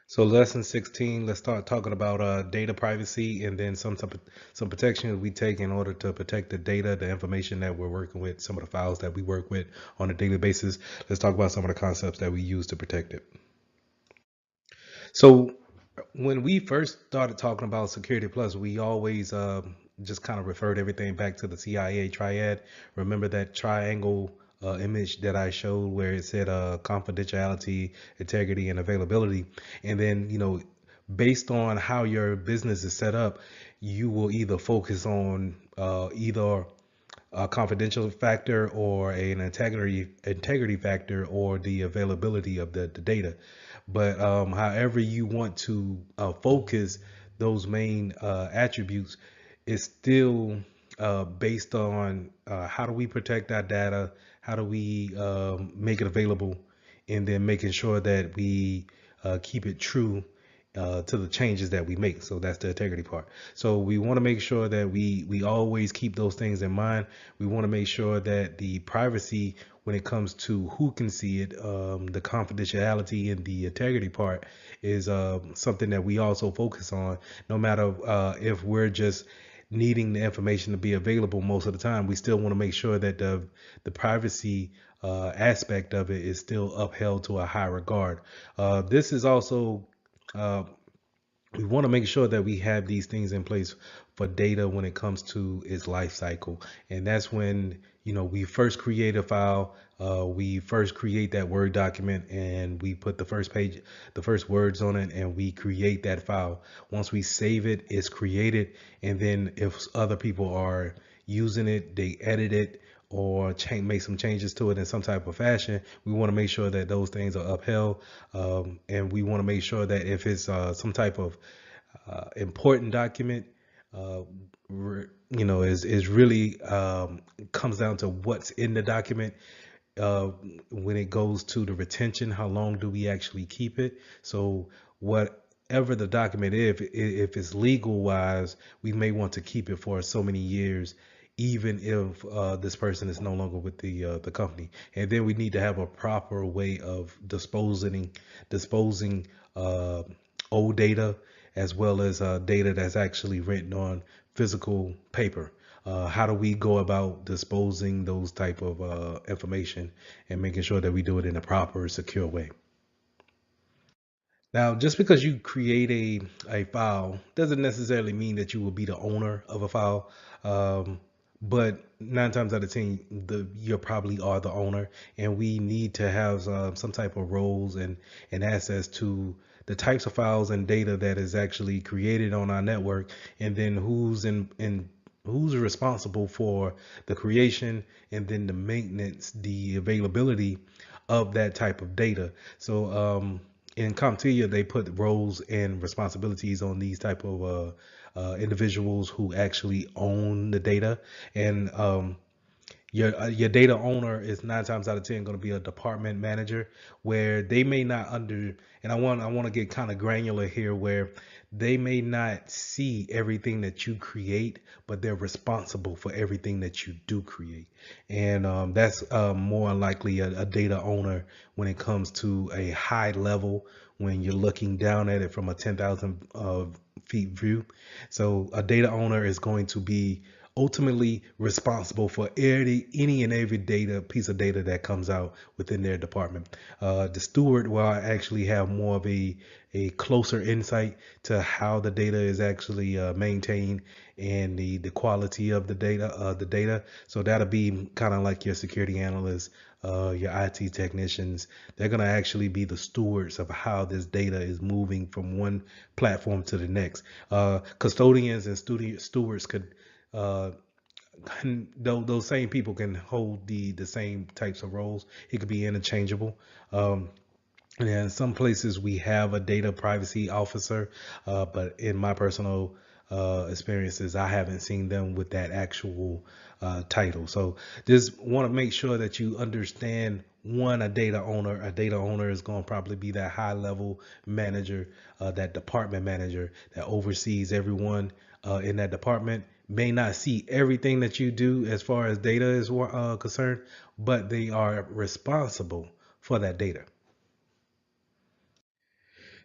So lesson 16, let's start talking about data privacy and then some protections we take in order to protect the data, the information that we're working with, some of the files that we work with on a daily basis. Let's talk about some of the concepts that we use to protect it. So when we first started talking about Security Plus, we always just kind of referred everything back to the CIA triad. Remember that triangle image that I showed where it said confidentiality, integrity, and availability. And then, based on how your business is set up, you will either focus on either a confidential factor or an integrity factor or the availability of the data. But however you want to focus those main attributes is still based on how do we protect our data, how do we make it available, and then making sure that we keep it true to the changes that we make. So that's the integrity part. So we want to make sure that we always keep those things in mind. We want to make sure that the privacy, when it comes to who can see it, the confidentiality and the integrity part is something that we also focus on. No matter if we're just needing the information to be available most of the time, we still want to make sure that the privacy aspect of it is still upheld to a high regard. This is also uh, we want to make sure that we have these things in place for data when it comes to its life cycle. And that's when, we first create a file, we first create that Word document and we put the first words on it, and we create that file. Once we save it, it's created. And then if other people are using it, they edit it or make some changes to it in some type of fashion, we want to make sure that those things are upheld. And we want to make sure that if it's some type of important document, uh, is really comes down to what's in the document. Uh, when it goes to the retention, how long do we actually keep it? So whatever the document is, if it's legal wise, we may want to keep it for so many years, even if this person is no longer with the company. And then we need to have a proper way of disposing old data as well as data that's actually written on physical paper. How do we go about disposing those type of information and making sure that we do it in a proper, secure way? Now, just because you create a file doesn't necessarily mean that you will be the owner of a file. But 9 times out of 10, you probably are the owner, and we need to have some type of roles and access to the types of files and data that is actually created on our network, and then who's responsible for the creation and then the maintenance, the availability of that type of data. So in CompTIA, they put roles and responsibilities on these type of individuals who actually own the data. And your data owner is 9 times out of 10 going to be a department manager, where they may not and I want to get kind of granular here, where they may not see everything that you create, but they're responsible for everything that you do create. And that's more likely a data owner when it comes to a high level, when you're looking down at it from a 10,000 feet view. So a data owner is going to be ultimately responsible for any and every piece of data that comes out within their department. The steward will actually have more of a closer insight to how the data is actually maintained and the quality of the data. So that'll be kind of like your security analysts, your IT technicians. They're going to actually be the stewards of how this data is moving from one platform to the next. Custodians and stewards could uh, those same people can hold the same types of roles. It could be interchangeable. And in some places we have a data privacy officer, but in my personal experiences, I haven't seen them with that actual title. So just want to make sure that you understand, one, a data owner. A data owner is going to probably be that high level manager, that department manager that oversees everyone in that department. May not see everything that you do as far as data is concerned, but they are responsible for that data.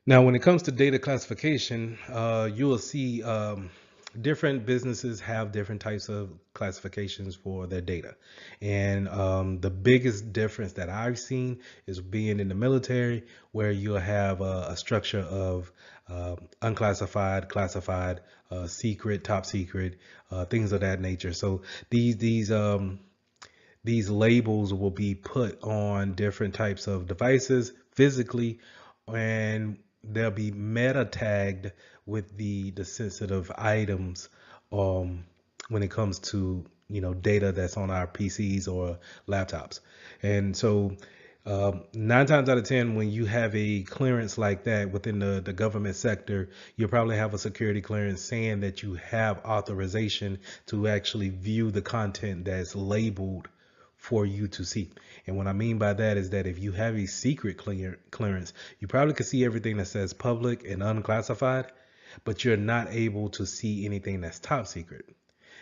Now, when it comes to data classification, you will see different businesses have different types of classifications for their data. And the biggest difference that I've seen is being in the military, where you'll have a structure of unclassified, classified, secret, top secret, things of that nature. So these labels will be put on different types of devices physically, and they'll be meta tagged with the sensitive items when it comes to data that's on our PCs or laptops. And so 9 times out of 10, when you have a clearance like that within the government sector, you'll probably have a security clearance saying that you have authorization to actually view the content that's labeled for you to see. And what I mean by that is that if you have a secret clearance, you probably can see everything that says public and unclassified, but you're not able to see anything that's top secret.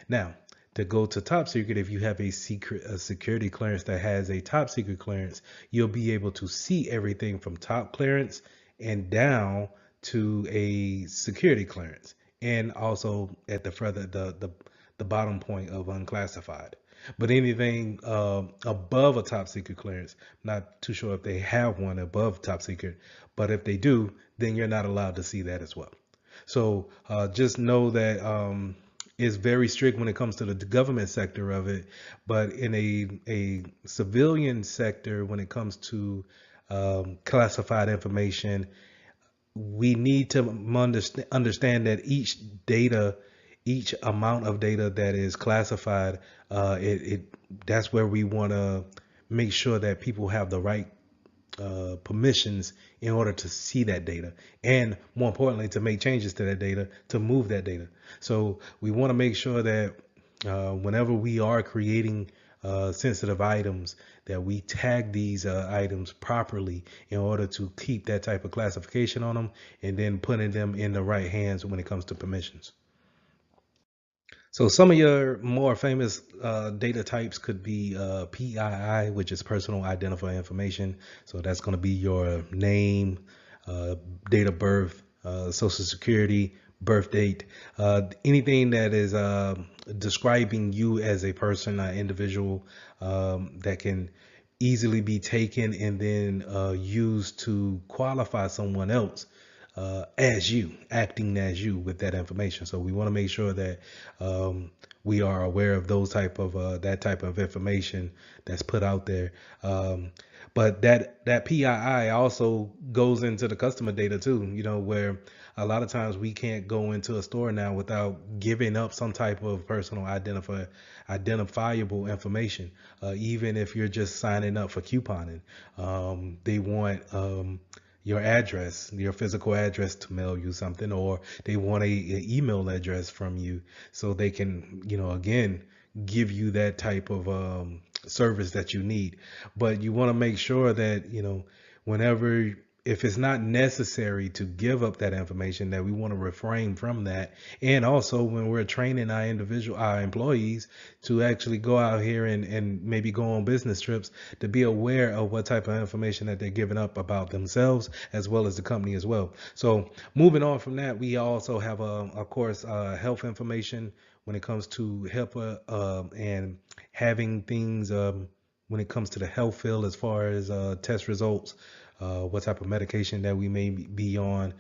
Now, to go to top secret, if you have a security clearance that has a top secret clearance, you'll be able to see everything from top clearance and down to a security clearance, and also at the further the bottom point of unclassified. But anything above a top secret clearance, not too sure if they have one above top secret, but if they do, then you're not allowed to see that as well. So just know that it's very strict when it comes to the government sector of it, but in a civilian sector, when it comes to classified information, we need to understand that each amount of data that is classified, that's where we want to make sure that people have the right permissions in order to see that data, and more importantly, to make changes to that data, to move that data. So we want to make sure that whenever we are creating sensitive items, that we tag these items properly in order to keep that type of classification on them, and then putting them in the right hands when it comes to permissions. So some of your more famous data types could be PII, which is personal identifying information. So that's going to be your name, date of birth, social security, birth date, anything that is describing you as a person, an individual, that can easily be taken and then used to qualify someone else as you, acting as you with that information. So we want to make sure that we are aware of those type of that type of information that's put out there. But that PII also goes into the customer data too. Where a lot of times we can't go into a store now without giving up some type of personal identifiable information. Even if you're just signing up for couponing, they want your address, your physical address, to mail you something, or they want a email address from you so they can, again, give you that type of service that you need. But you want to make sure that, whenever, if it's not necessary to give up that information, that we want to refrain from that. And also when we're training our employees to actually go out here and maybe go on business trips, to be aware of what type of information that they're giving up about themselves as well as the company as well. So moving on from that, we also have of course health information when it comes to HIPAA, and having things when it comes to the health field, as far as test results, what type of medication that we may be on.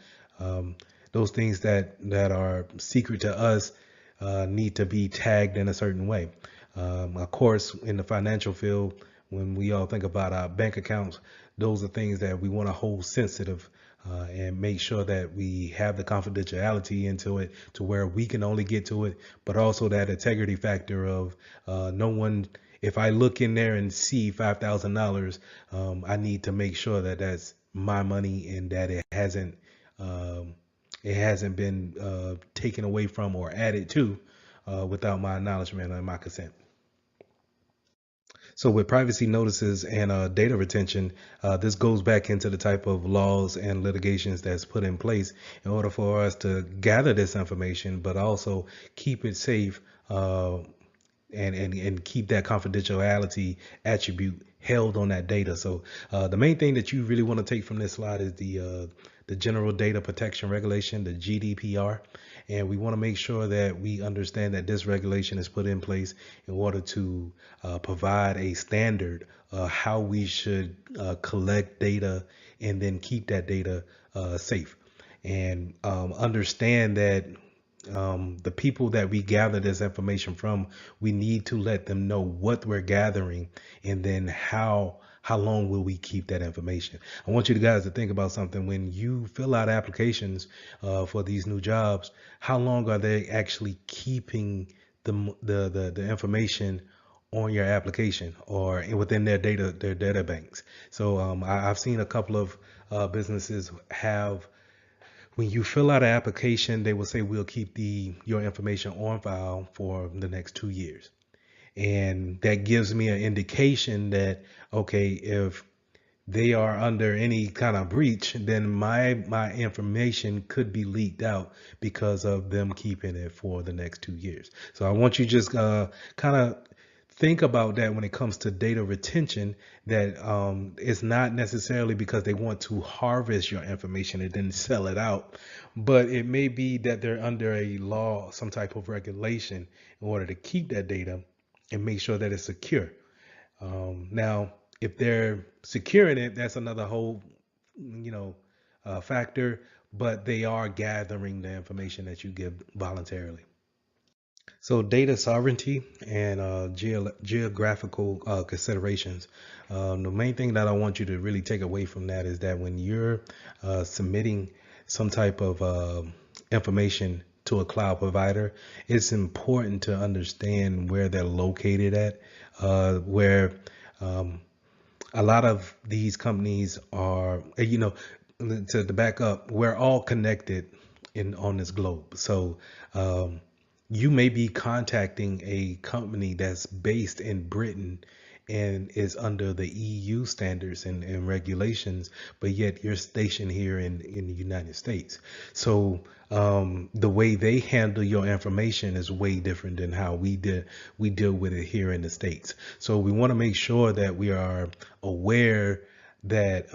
Those things that are secret to us need to be tagged in a certain way. Of course, in the financial field, when we all think about our bank accounts, those are things that we want to hold sensitive, and make sure that we have the confidentiality into it to where we can only get to it, but also that integrity factor of no one. If I look in there and see $5,000, I need to make sure that that's my money and that it hasn't been taken away from or added to without my acknowledgement and my consent. So with privacy notices and data retention, this goes back into the type of laws and litigations that's put in place in order for us to gather this information, but also keep it safe, and keep that confidentiality attribute held on that data. So the main thing that you really want to take from this slide is the General Data Protection Regulation, the GDPR, and we want to make sure that we understand that this regulation is put in place in order to provide a standard how we should collect data and then keep that data safe. And understand that the people that we gather this information from, we need to let them know what we're gathering and then how long will we keep that information. I want you guys to think about something. When you fill out applications for these new jobs, how long are they actually keeping the information on your application or within their data banks? So I've seen a couple of businesses have, when you fill out an application, they will say we'll keep your information on file for the next 2 years. And that gives me an indication that, okay, if they are under any kind of breach, then my information could be leaked out because of them keeping it for the next 2 years. So I want you just kind of think about that when it comes to data retention, that it's not necessarily because they want to harvest your information and then sell it out, but it may be that they're under a law, some type of regulation, in order to keep that data and make sure that it's secure. Now, if they're securing it, that's another whole, factor, but they are gathering the information that you give voluntarily. So data sovereignty and geographical considerations. The main thing that I want you to really take away from that is that when you're submitting some type of information to a cloud provider, it's important to understand where they're located at, where a lot of these companies are, to back up, we're all connected on this globe. So you may be contacting a company that's based in Britain and is under the EU standards and regulations, but yet you're stationed here in the United States. So the way they handle your information is way different than how we deal with it here in the States. So we want to make sure that we are aware that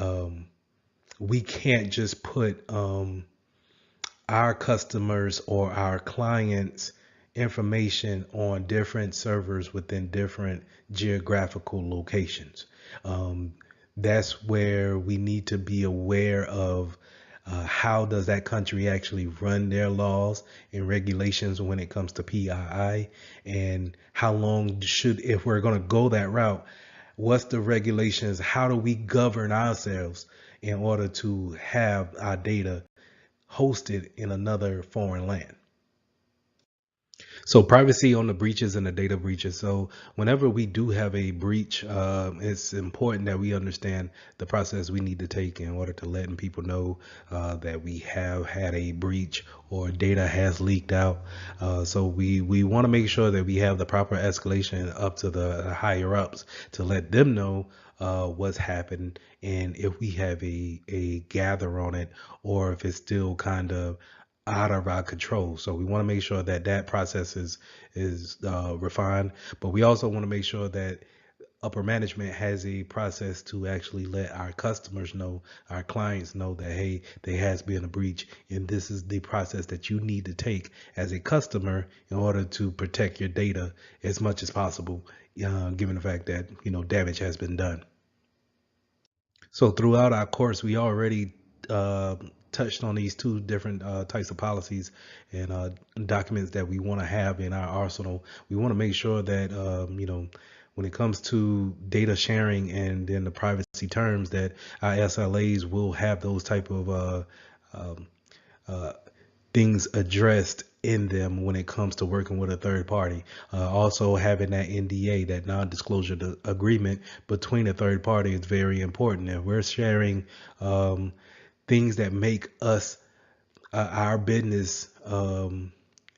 we can't just put our customers or our clients' information on different servers within different geographical locations. That's where we need to be aware of how does that country actually run their laws and regulations when it comes to PII, and how long should, if we're going to go that route, what's the regulations? How do we govern ourselves in order to have our data hosted in another foreign land? So privacy on the breaches and the data breaches. So whenever we do have a breach, it's important that we understand the process we need to take in order to letting people know that we have had a breach or data has leaked out. So we want to make sure that we have the proper escalation up to the higher ups to let them know what's happened, and if we have a gather on it, or if it's still kind of out of our control. So we want to make sure that that process is refined, but we also want to make sure that upper management has a process to actually let our customers know, our clients know that, hey, there has been a breach, and this is the process that you need to take as a customer in order to protect your data as much as possible, given the fact that damage has been done. So throughout our course, we already touched on these two different types of policies and documents that we want to have in our arsenal. We want to make sure that, when it comes to data sharing and then the privacy terms, that our SLAs will have those type of um, things addressed in them when it comes to working with a third party. Also having that NDA, that non-disclosure agreement between a third party, is very important. If we're sharing things that make us, our business,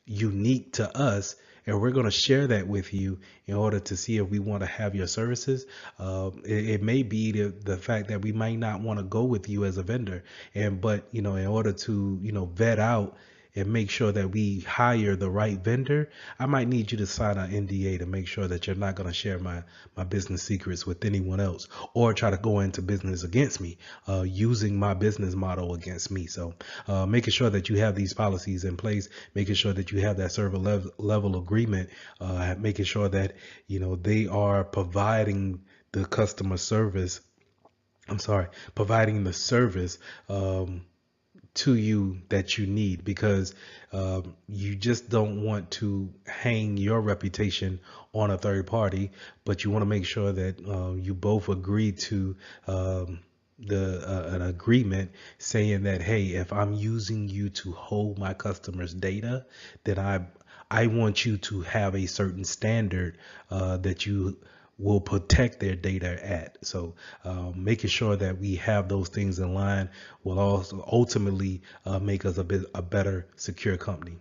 unique to us, and we're going to share that with you in order to see if we want to have your services. It may be the fact that we might not want to go with you as a vendor, but in order to vet out and make sure that we hire the right vendor, I might need you to sign an NDA to make sure that you're not going to share my business secrets with anyone else or try to go into business against me, using my business model against me. So making sure that you have these policies in place, making sure that you have that server level agreement, making sure that, they are providing the customer service. I'm sorry, providing the service to you that you need, because you just don't want to hang your reputation on a third party, but you want to make sure that you both agree to the an agreement saying that, hey, if I'm using you to hold my customers' data, then I want you to have a certain standard that you will protect their data at. So making sure that we have those things in line will also ultimately make us a better secure company.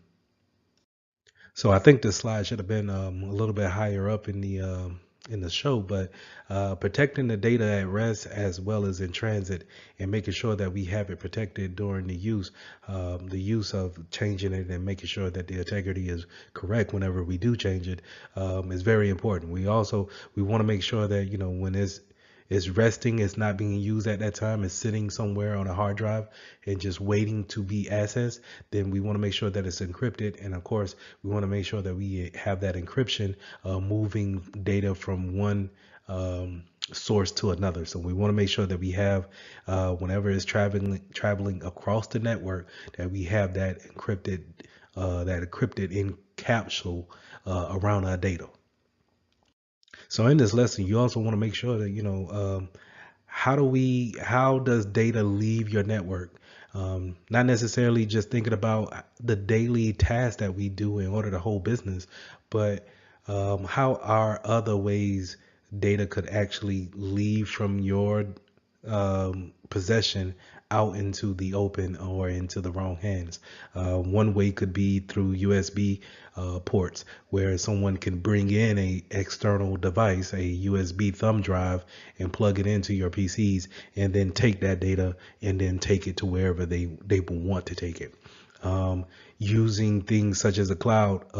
So I think this slide should have been a little bit higher up in the show, but protecting the data at rest as well as in transit, and making sure that we have it protected during the use of changing it, and making sure that the integrity is correct whenever we do change it, is very important. We want to make sure that, when it's resting, it's not being used at that time, it's sitting somewhere on a hard drive and just waiting to be accessed, then we want to make sure that it's encrypted. And of course, we want to make sure that we have that encryption moving data from one source to another. So we want to make sure that we have, whenever it's traveling across the network, that we have that encrypted in capsule around our data. So in this lesson, you also want to make sure that, how does data leave your network? Not necessarily just thinking about the daily tasks that we do in order to hold business, but how are other ways data could actually leave from your possession out into the open or into the wrong hands. One way could be through USB ports, where someone can bring in a external device, a USB thumb drive, and plug it into your PCs, and then take that data and then take it to wherever they will want to take it. Using things such as a cloud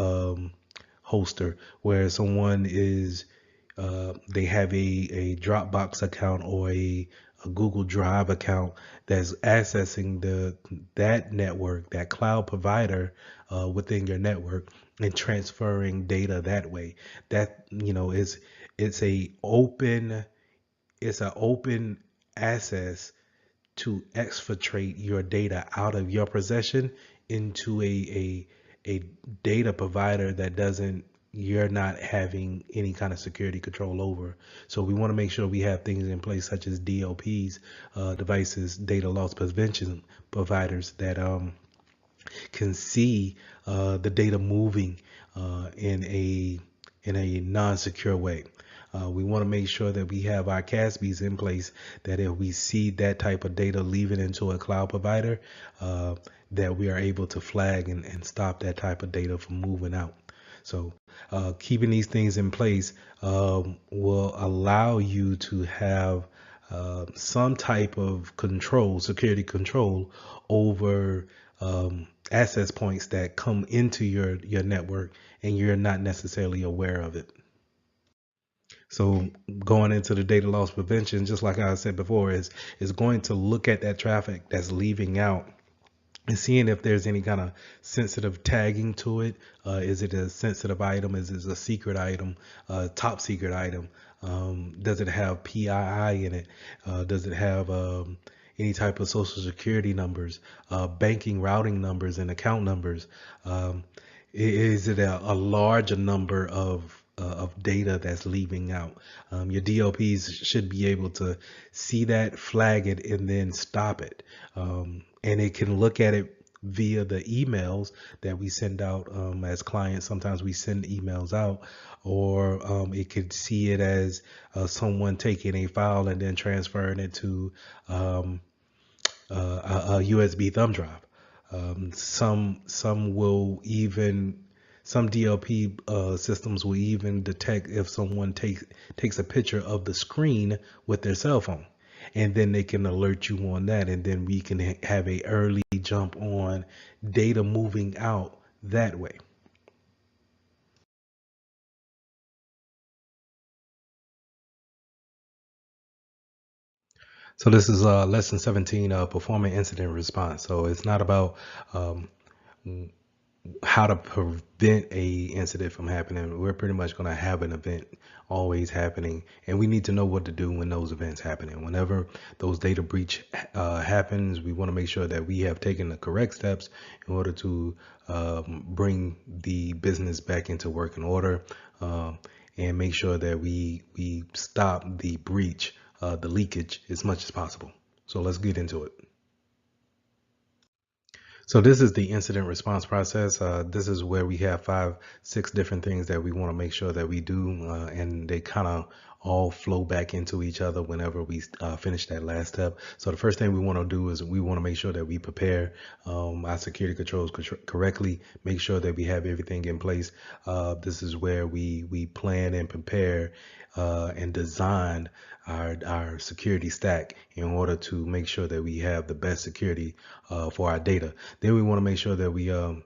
hoster, where someone is they have a Dropbox account or a Google Drive account that's accessing that network, that cloud provider within your network, and transferring data that way. That, is it's an open access to exfiltrate your data out of your possession into a data provider that doesn't you're not having any kind of security control over. So we want to make sure we have things in place such as DLPs, devices, data loss prevention providers, that can see the data moving in a non-secure way. We want to make sure that we have our CASBs in place, that if we see that type of data leaving into a cloud provider, that we are able to flag and stop that type of data from moving out. So keeping these things in place will allow you to have some type of control, security control over access points that come into your network, and you're not necessarily aware of it. So going into the data loss prevention, just like I said before, is going to look at that traffic that's leaving out and seeing if there's any kind of sensitive tagging to it. Is it a sensitive item? Is it a secret item, top secret item? Does it have PII in it? Does it have any type of social security numbers, banking routing numbers, and account numbers? Is it a larger number of data that's leaving out? Your DLPs should be able to see that, flag it, and then stop it. And it can look at it via the emails that we send out as clients. Sometimes we send emails out, or it could see it as someone taking a file and then transferring it to a USB thumb drive. Some DLP systems will even detect if someone takes a picture of the screen with their cell phone, and then they can alert you on that, and then we can have a early jump on data moving out that way. So this is lesson 17, performing incident response. So it's not about um, how to prevent a incident from happening. We're pretty much going to have an event always happening, and we need to know what to do when those events happen. And whenever those data breach happens, we want to make sure that we have taken the correct steps in order to bring the business back into working order, and make sure that we stop the breach, the leakage, as much as possible. So let's get into it. So this is the incident response process. This is where we have 6 different things that we want to make sure that we do, and they kind of all flow back into each other whenever we finish that last step. So the first thing we want to do is we want to make sure that we prepare our security controls correctly, make sure that we have everything in place. This is where we plan and prepare and design our security stack in order to make sure that we have the best security for our data. Then we want to make sure that we um,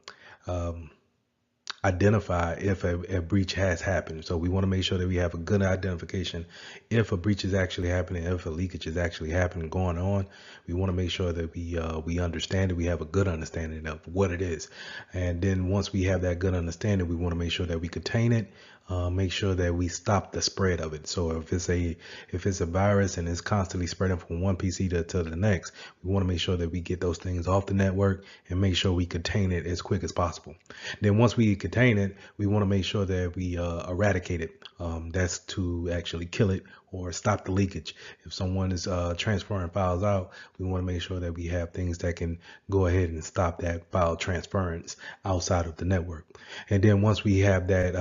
identify if a breach has happened. So we want to make sure that we have a good identification if a breach is actually happening, if a leakage is actually happening, going on. We want to make sure that we understand it. We have a good understanding of what it is, and then once we have that good understanding, we want to make sure that we contain it. Make sure that we stop the spread of it. So if it's a virus and it's constantly spreading from one PC to the next, we want to make sure that we get those things off the network and make sure we contain it as quick as possible. Then once we contain it, we want to make sure that we eradicate it. That's to actually kill it or stop the leakage. If someone is transferring files out, we want to make sure that we have things that can go ahead and stop that file transference outside of the network. And then once we have that,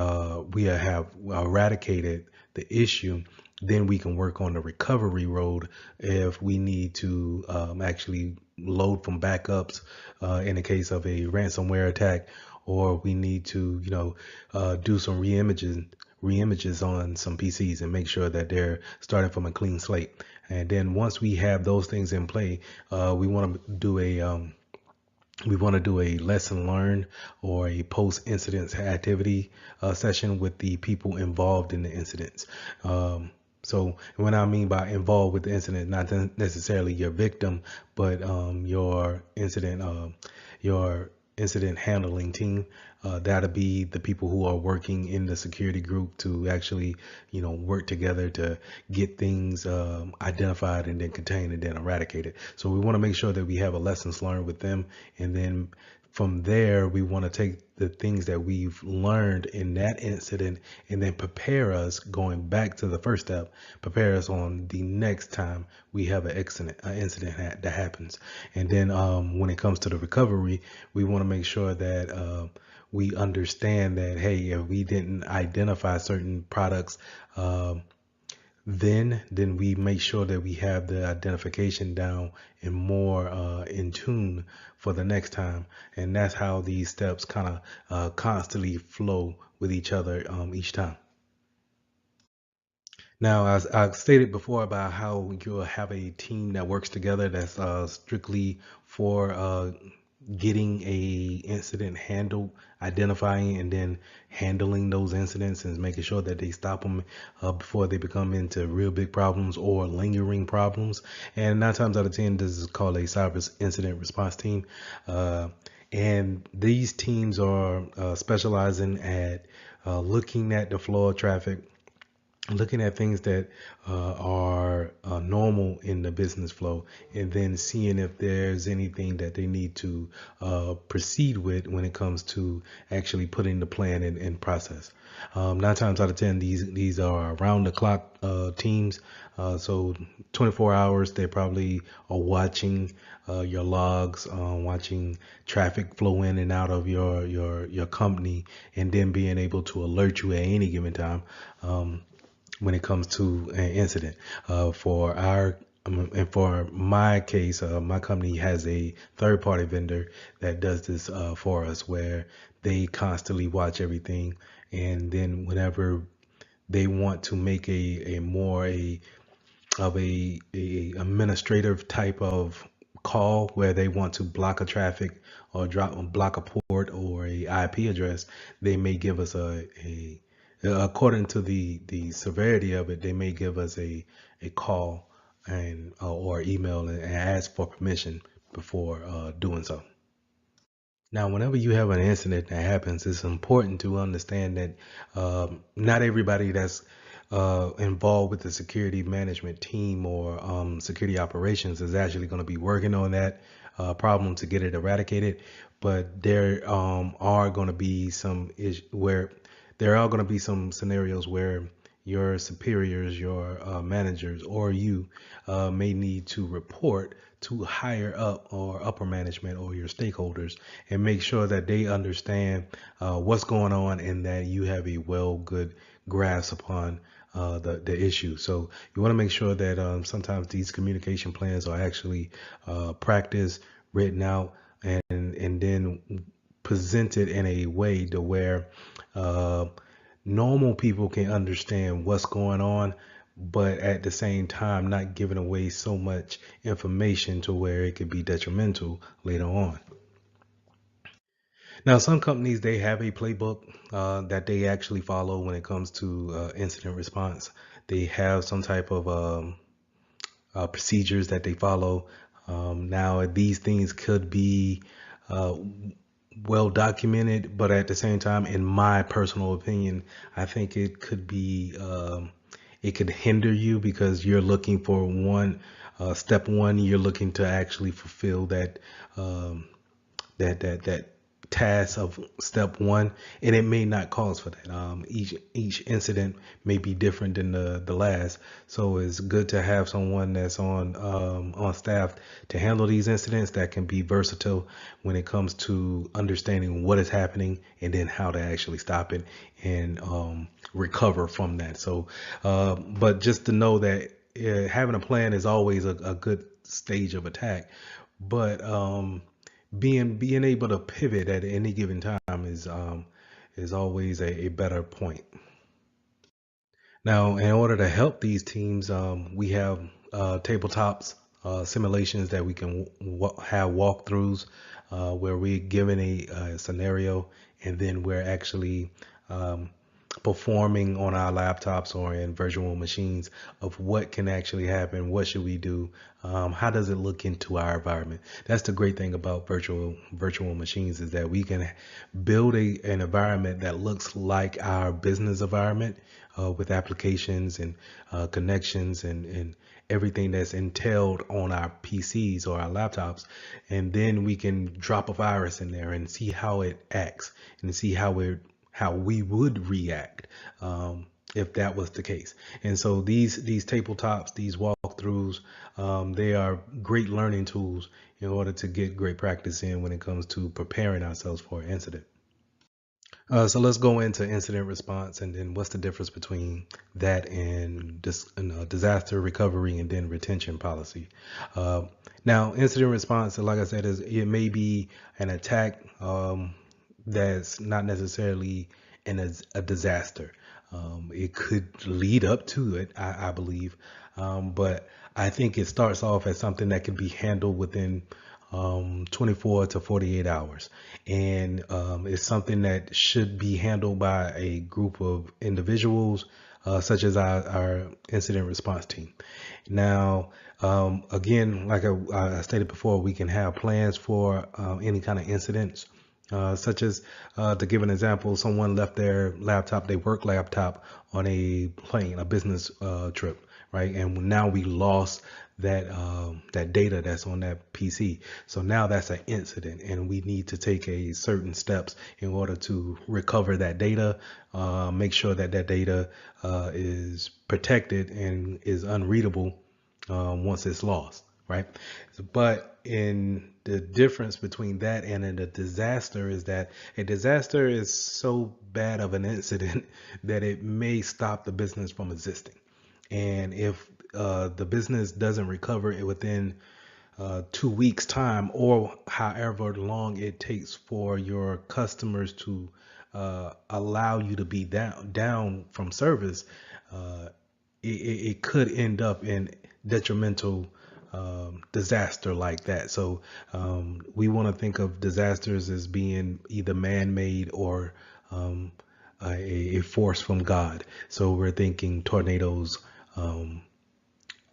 we have eradicated the issue, then we can work on the recovery road if we need to actually load from backups in the case of a ransomware attack, or we need to, do some reimages on some PCs and make sure that they're starting from a clean slate. And then once we have those things in play, we want to do a lesson learned or a post incident activity session with the people involved in the incidents. So when I mean by involved with the incident, not necessarily your victim, but your incident handling team. That'll be the people who are working in the security group to actually, work together to get things identified and then contained and then eradicated. So we want to make sure that we have a lessons learned with them, and then from there we want to take the things that we've learned in that incident and then prepare us, going back to the first step, prepare us on the next time we have an incident that happens. And then when it comes to the recovery, we want to make sure that we understand that, hey, if we didn't identify certain products then we make sure that we have the identification down and more in tune for the next time. And that's how these steps kind of constantly flow with each other each time. Now, as I stated before about how you'll have a team that works together that's strictly for getting a incident handled, identifying and then handling those incidents and making sure that they stop them before they become into real big problems or lingering problems. And 9 times out of 10, this is called a cyber incident response team. And these teams are specializing at looking at the flow of traffic, looking at things that are normal in the business flow, and then seeing if there's anything that they need to proceed with when it comes to actually putting the plan in process. 9 times out of 10, these are around the clock teams. So 24 hours, they probably are watching your logs, watching traffic flow in and out of your company, and then being able to alert you at any given time when it comes to an incident. And for my case, my company has a third-party vendor that does this for us, where they constantly watch everything, and then whenever they want to make a of a administrative type of call where they want to block a traffic or block a port or a IP address, they may give us a according to the severity of it, they may give us a call and or email and ask for permission before doing so. Now, whenever you have an incident that happens, it's important to understand that not everybody that's involved with the security management team or security operations is actually going to be working on that problem to get it eradicated. But there are going to be where there are going to be some scenarios where your superiors, your managers, or you may need to report to higher up or upper management or your stakeholders and make sure that they understand what's going on and that you have a good grasp upon the issue. So you want to make sure that sometimes these communication plans are actually practiced, written out, and then presented in a way to where normal people can understand what's going on, but at the same time not giving away so much information to where it could be detrimental later on. Now, some companies, they have a playbook that they actually follow when it comes to incident response. They have some type of procedures that they follow. Now, these things could be uh, well documented, but at the same time, in my personal opinion, I think it could be it could hinder you because you're looking for step one, you're looking to actually fulfill um, that task of step one, and it may not cause for that. Each incident may be different than the last, so it's good to have someone that's on staff to handle these incidents that can be versatile when it comes to understanding what is happening and then how to actually stop it and recover from that. So, but just to know that having a plan is always a good stage of attack, but being able to pivot at any given time is always a better point. Now, in order to help these teams, we have tabletops, simulations that we can have walkthroughs where we're given a scenario and then we're actually um, performing on our laptops or in virtual machines of what can actually happen, what should we do, how does it look into our environment. That's the great thing about virtual machines is that we can build an environment that looks like our business environment with applications and connections and everything that's entailed on our PCs or our laptops, and then we can drop a virus in there and see how it acts and see how we would react if that was the case. And so these tabletops, these walkthroughs, they are great learning tools in order to get great practice in when it comes to preparing ourselves for an incident. So let's go into incident response and then what's the difference between that and disaster recovery and then retention policy. Uh, Now, incident response, like I said, is it may be an attack that's not necessarily a disaster. It could lead up to it, I believe, but I think it starts off as something that can be handled within 24 to 48 hours. And it's something that should be handled by a group of individuals, such as our incident response team. Now, again, like I stated before, we can have plans for any kind of incidents. Such as, to give an example, someone left their laptop, their work laptop, on a plane, a business trip, right? And now we lost that data that's on that PC. So now that's an incident, and we need to take a certain steps in order to recover that data, make sure that that data is protected and is unreadable once it's lost, right? But in the difference between that and in a disaster is that a disaster is so bad of an incident that it may stop the business from existing. And if the business doesn't recover it within 2 weeks time or however long it takes for your customers to allow you to be down from service, uh, it could end up in detrimental disaster like that. So we want to think of disasters as being either man-made or um, a force from God. So we're thinking tornadoes, um,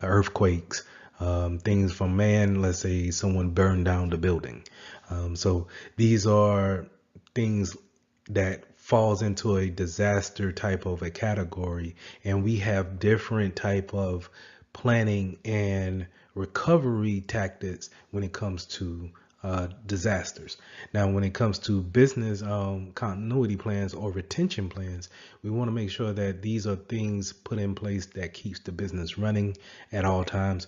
earthquakes, things from man. Let's say someone burned down the building. So these are things that falls into a disaster type of a category, and we have different type of planning and recovery tactics when it comes to disasters. Now, when it comes to business continuity plans or retention plans, we want to make sure that these are things put in place that keeps the business running at all times.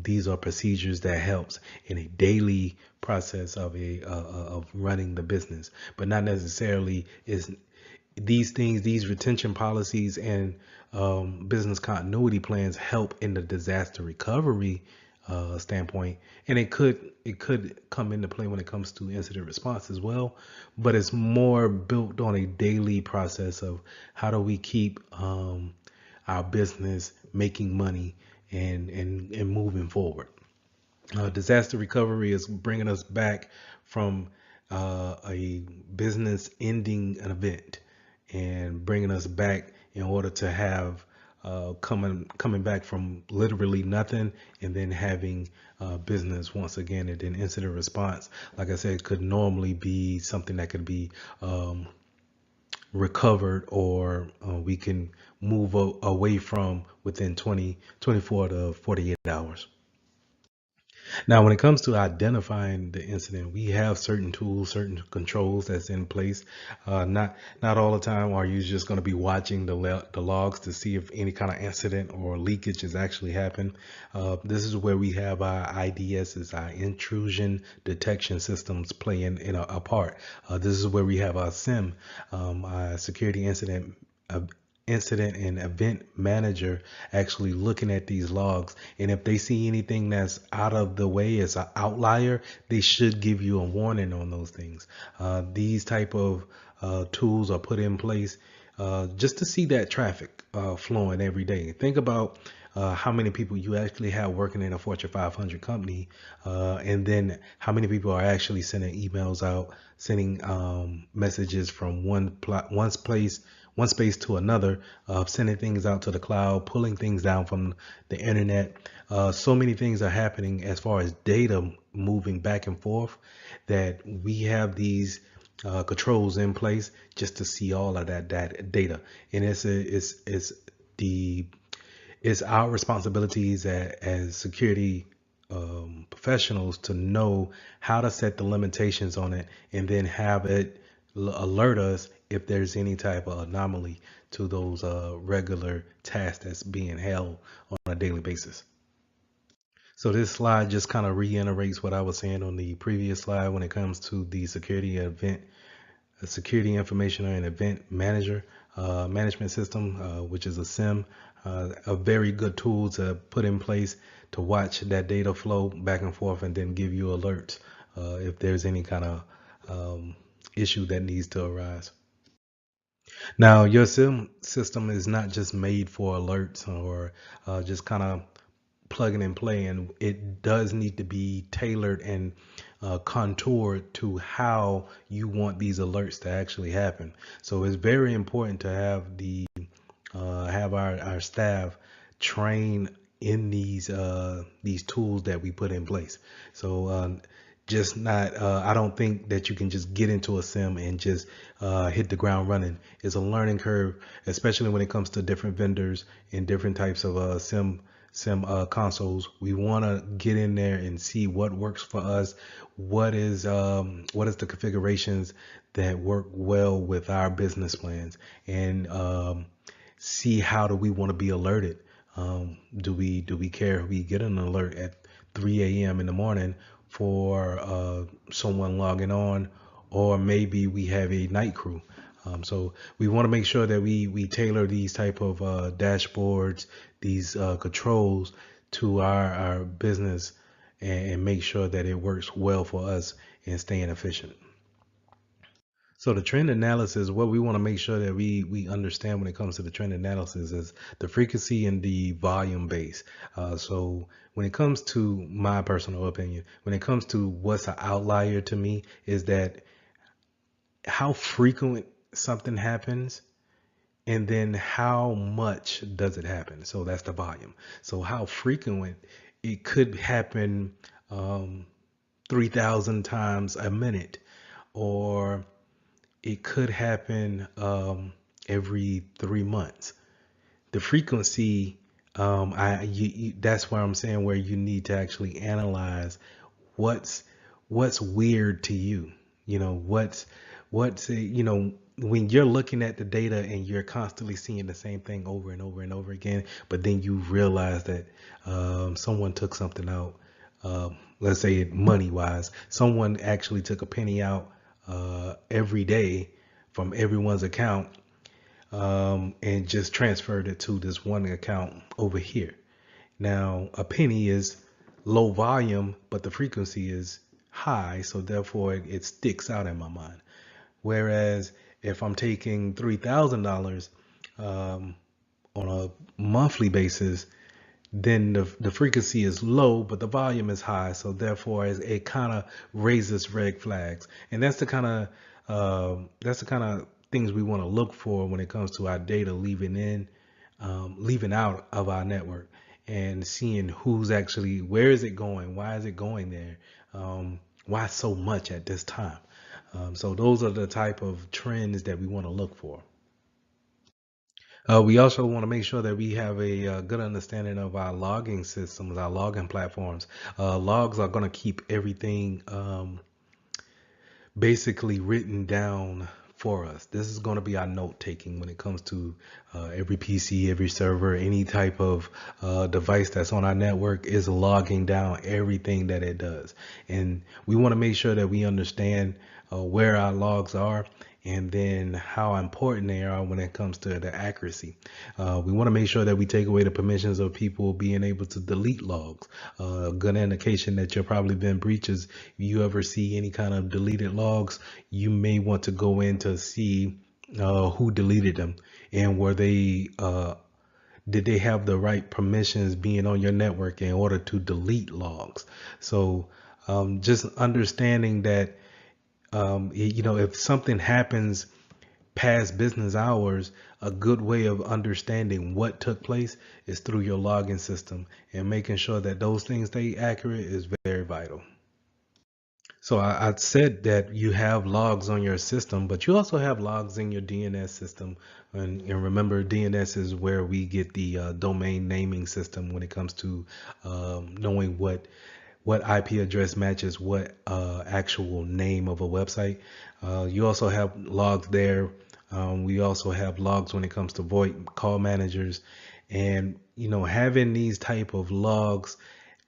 These are procedures that helps in a daily process of of running the business, but not necessarily is these things, these retention policies and business continuity plans help in the disaster recovery standpoint, and it could come into play when it comes to incident response as well. But it's more built on a daily process of how do we keep our business making money and moving forward. Disaster recovery is bringing us back from a business ending an event and bringing us back in order to have coming back from literally nothing and then having business once again. And then incident response, like I said, could normally be something that could be recovered, or we can move away from within 24 to 48 hours. Now, when it comes to identifying the incident, we have certain tools, certain controls that's in place. Not all the time are you just going to be watching the logs to see if any kind of incident or leakage has actually happened. This is where we have our IDSs, our intrusion detection systems, playing in a part. This is where we have our SIM, our security incident and event manager, actually looking at these logs, and if they see anything that's out of the way as an outlier, they should give you a warning on those things. These type of tools are put in place just to see that traffic flowing every day. Think about how many people you actually have working in a Fortune 500 company, and then how many people are actually sending emails out, sending messages from one space to another, sending things out to the cloud, pulling things down from the internet. So many things are happening as far as data moving back and forth that we have these controls in place just to see all of that data. And it's our responsibilities as security professionals to know how to set the limitations on it, and then have it alert us if there's any type of anomaly to those regular tasks that's being held on a daily basis. So this slide just kind of reiterates what I was saying on the previous slide when it comes to the security information and event manager management system, which is a SIM, a very good tool to put in place to watch that data flow back and forth and then give you alerts if there's any kind of issue that needs to arise. Now, your SIM system is not just made for alerts or just kind of plug and play, and it does need to be tailored and contoured to how you want these alerts to actually happen. So it's very important to have our staff train in these tools that we put in place. So just not I don't think that you can just get into a sim and just hit the ground running. It's a learning curve, especially when it comes to different vendors and different types of sim consoles. We want to get in there and see what works for us, what is the configurations that work well with our business plans, and see how do we want to be alerted. Do we care if we get an alert at 3 a.m. in the morning for someone logging on, or maybe we have a night crew? So we want to make sure that we tailor these type of dashboards, these controls to our business, and make sure that it works well for us and staying efficient. So the trend analysis, what we want to make sure that we understand when it comes to the trend analysis is the frequency and the volume base. So when it comes to my personal opinion, when it comes to what's an outlier to me is that how frequent something happens and then how much does it happen. So that's the volume. So how frequent it could happen 3,000 times a minute, or it could happen every 3 months. The frequency, that's where I'm saying where you need to actually analyze what's what's weird to you. You know, what's when you're looking at the data and you're constantly seeing the same thing over and over and over again, but then you realize that someone took something out. Let's say money wise, someone actually took a penny out every day from everyone's account, and just transferred it to this one account over here. Now, a penny is low volume, but the frequency is high, so therefore it sticks out in my mind. Whereas if I'm taking $3,000 on a monthly basis, then the frequency is low, but the volume is high. So therefore, it kind of raises red flags, and that's the kind of things we want to look for when it comes to our data leaving out of our network, and seeing who's actually, where is it going, why is it going there, why so much at this time. So those are the type of trends that we want to look for. We also want to make sure that we have a good understanding of our logging systems, our logging platforms. Logs are going to keep everything basically written down for us. This is going to be our note taking when it comes to every PC, every server, any type of device that's on our network is logging down everything that it does. And we want to make sure that we understand where our logs are, and then how important they are when it comes to the accuracy. We want to make sure that we take away the permissions of people being able to delete logs. A good indication that you've probably been breaches. If you ever see any kind of deleted logs, you may want to go in to see who deleted them, and were they did they have the right permissions being on your network in order to delete logs. So just understanding that if something happens past business hours, a good way of understanding what took place is through your login system, and making sure that those things stay accurate is very vital. So I said that you have logs on your system, but you also have logs in your DNS system. And remember, DNS is where we get the domain naming system when it comes to knowing what IP address matches what actual name of a website. You also have logs there. We also have logs when it comes to VoIP call managers, and having these type of logs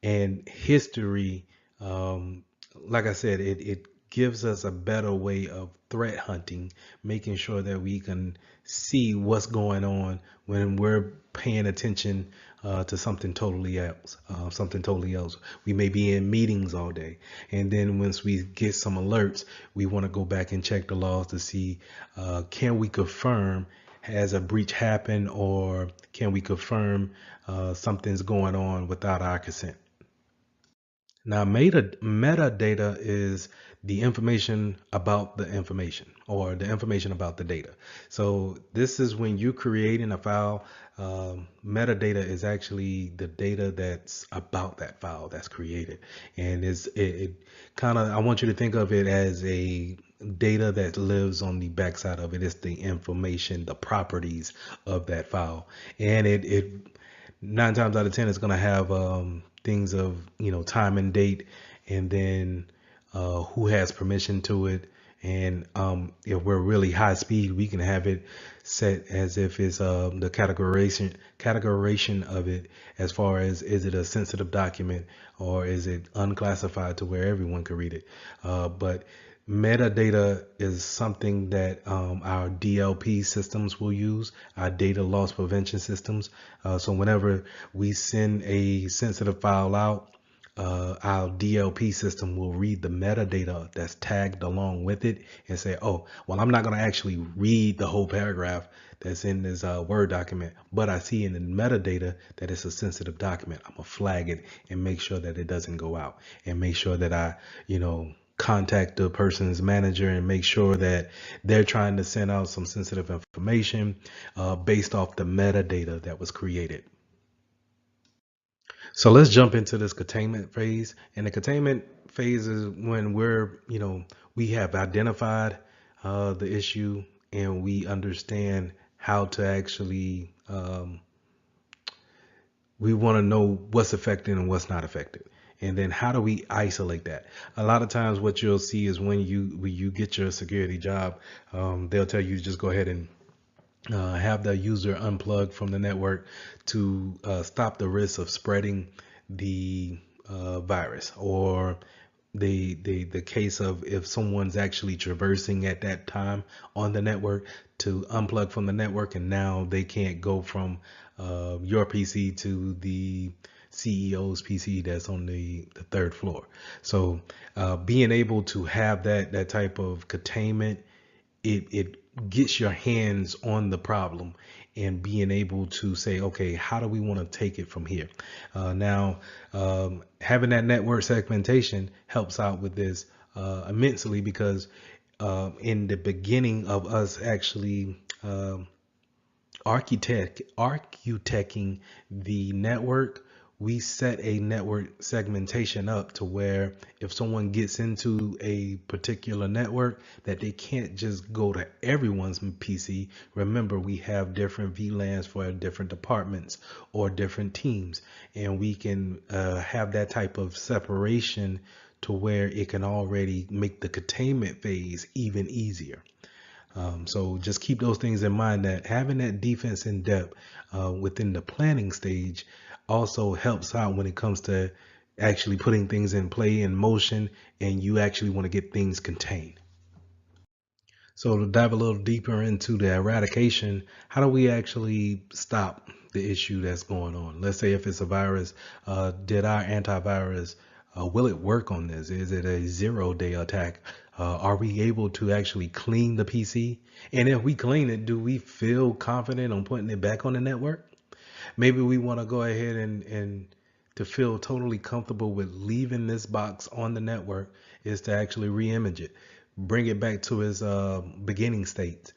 and history. Like I said, it gives us a better way of threat hunting, making sure that we can see what's going on when we're paying attention to something totally else. We may be in meetings all day, and then once we get some alerts, we want to go back and check the logs to see, can we confirm has a breach happened, or can we confirm something's going on without our consent. Now, metadata is the information about the information, or the information about the data. So this is when you're creating a file. Metadata is actually the data that's about that file that's created, and it kind of, I want you to think of it as a data that lives on the backside of it. It's the information, the properties of that file, and it 9 times out of 10 it's going to have things of time and date, and then who has permission to it. And if we're really high speed, we can have it set as if it's the categorization of it, as far as, is it a sensitive document or is it unclassified to where everyone can read it. But metadata is something that our DLP systems will use, our data loss prevention systems. So whenever we send a sensitive file out, our DLP system will read the metadata that's tagged along with it and say, oh, well, I'm not going to actually read the whole paragraph that's in this Word document, but I see in the metadata that it's a sensitive document. I'm going to flag it and make sure that it doesn't go out, and make sure that I, contact the person's manager and make sure that they're trying to send out some sensitive information based off the metadata that was created. So let's jump into this containment phase. And the containment phase is when we have identified the issue and we understand how to actually, we want to know what's affected and what's not affected. And then how do we isolate that? A lot of times what you'll see is when you get your security job, they'll tell you to just go ahead and have the user unplug from the network to stop the risk of spreading the virus, or the case of if someone's actually traversing at that time on the network, to unplug from the network, and now they can't go from your PC to the CEO's PC that's on the third floor. So being able to have that type of containment, it gets your hands on the problem and being able to say, okay, how do we want to take it from here? Now, having that network segmentation helps out with this immensely, because in the beginning of us actually architecting the network, we set a network segmentation up to where if someone gets into a particular network, that they can't just go to everyone's PC. Remember, we have different VLANs for different departments or different teams, and we can have that type of separation to where it can already make the containment phase even easier. So just keep those things in mind, that having that defense in depth within the planning stage also helps out when it comes to actually putting things in play, in motion, and you actually want to get things contained. So to dive a little deeper into the eradication, how do we actually stop the issue that's going on? Let's say if it's a virus, did our antivirus, will it work on this? Is it a 0-day attack? Are we able to actually clean the PC? And if we clean it, do we feel confident on putting it back on the network? Maybe we want to go ahead and to feel totally comfortable with leaving this box on the network is to actually re-image it, bring it back to its beginning state,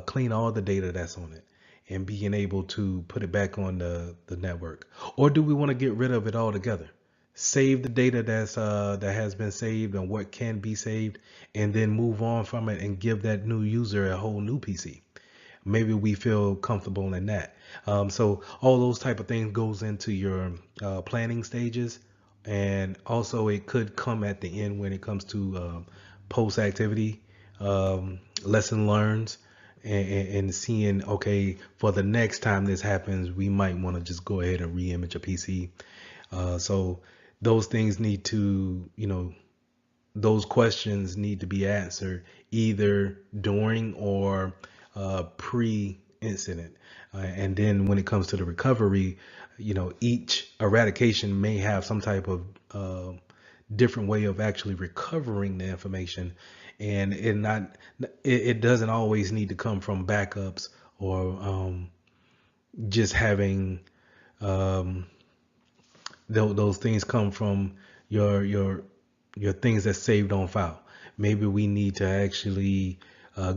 clean all the data that's on it, and being able to put it back on the network. Or do we want to get rid of it altogether? Save the data that has been saved and what can be saved, and then move on from it and give that new user a whole new PC. Maybe we feel comfortable in that. So all those type of things goes into your planning stages, and also it could come at the end when it comes to post activity, lesson learns, and seeing, okay, for the next time this happens, we might want to just go ahead and re-image a PC. So those things need to, those questions need to be answered either during or pre-incident. And then when it comes to the recovery, each eradication may have some type of different way of actually recovering the information, and it doesn't always need to come from backups or just having those things come from your things that's saved on file. Maybe we need to actually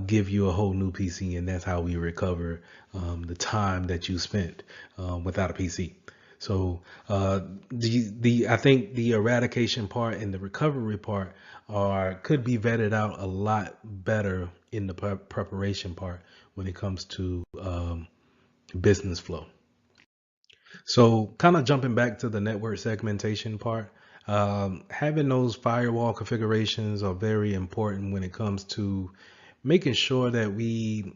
give you a whole new PC, and that's how we recover the time that you spent without a PC. So I think the eradication part and the recovery part could be vetted out a lot better in the preparation part when it comes to business flow. So kind of jumping back to the network segmentation part, having those firewall configurations are very important when it comes to making sure that we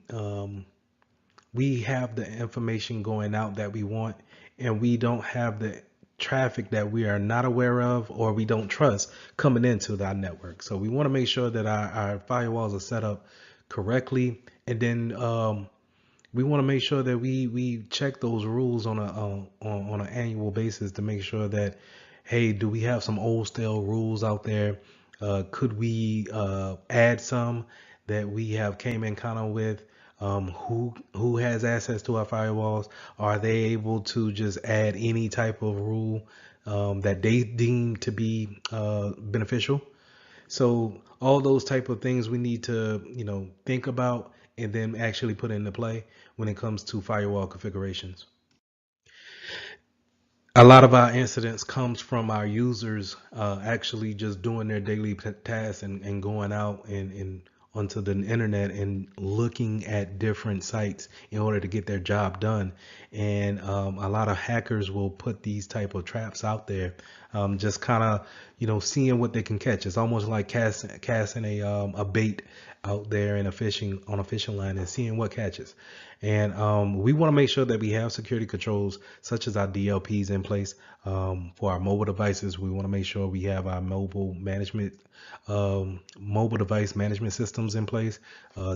have the information going out that we want, and we don't have the traffic that we are not aware of or we don't trust coming into our network. So we want to make sure that our firewalls are set up correctly, and then we want to make sure that we check those rules on an annual basis to make sure that hey, do we have some old stale rules out there? Could we add some that we have came in kind with? Who has access to our firewalls? Are they able to just add any type of rule that they deem to be beneficial? So all those type of things we need to, think about and then actually put into play when it comes to firewall configurations. A lot of our incidents comes from our users actually just doing their daily tasks and going out and onto the internet and looking at different sites in order to get their job done. And a lot of hackers will put these type of traps out there, just kind of seeing what they can catch. It's almost like casting a bait out there in a fishing on a fishing line and seeing what catches. And we want to make sure that we have security controls such as our DLPs in place for our mobile devices. We want to make sure we have our mobile device management systems in place,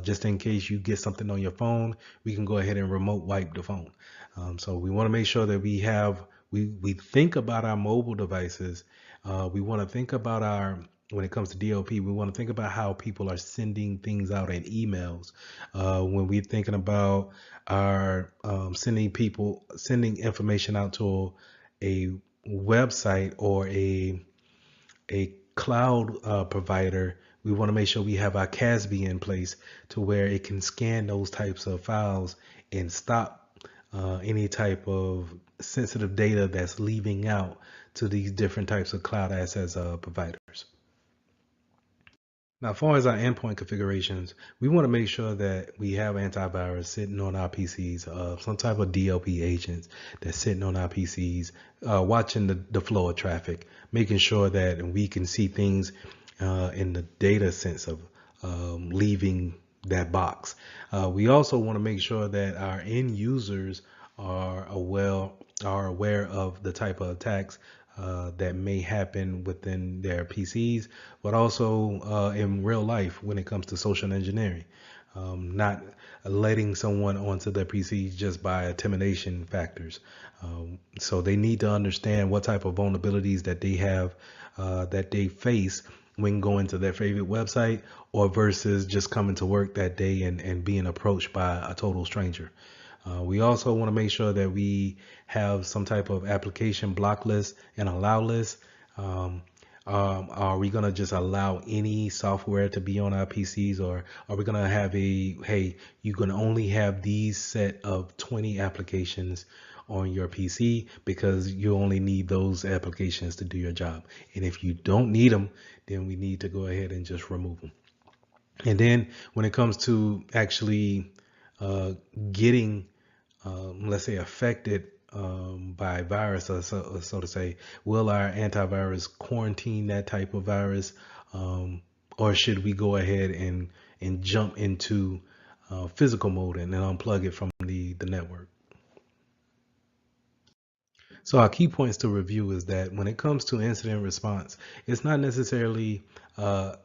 just in case you get something on your phone. We can go ahead and remote wipe the phone. So we want to make sure that we think about our mobile devices. We want to think about when it comes to DLP, we want to think about how people are sending things out in emails. When we're thinking about our sending information out to a website or a cloud provider, we want to make sure we have our CASB in place to where it can scan those types of files and stop any type of sensitive data that's leaving out to these different types of cloud access providers. Now, as far as our endpoint configurations, we want to make sure that we have antivirus sitting on our PCs, some type of DLP agents that's sitting on our PCs, watching the flow of traffic, making sure that we can see things in the data sense of leaving that box. We also want to make sure that our end users are aware of the type of attacks that may happen within their PCs, but also in real life when it comes to social engineering. Not letting someone onto their PC just by intimidation factors. So they need to understand what type of vulnerabilities that they have, that they face when going to their favorite website or versus just coming to work that day and being approached by a total stranger. We also want to make sure that we have some type of application block list and allow list. Are we going to just allow any software to be on our PCs, or are we going to have hey, you can only have these set of 20 applications on your PC because you only need those applications to do your job. And if you don't need them, then we need to go ahead and just remove them. And then when it comes to actually getting let's say affected by virus, or so to say, will our antivirus quarantine that type of virus, or should we go ahead and jump into physical mode and then unplug it from the network? So our key points to review is that when it comes to incident response, it's not necessarily uh,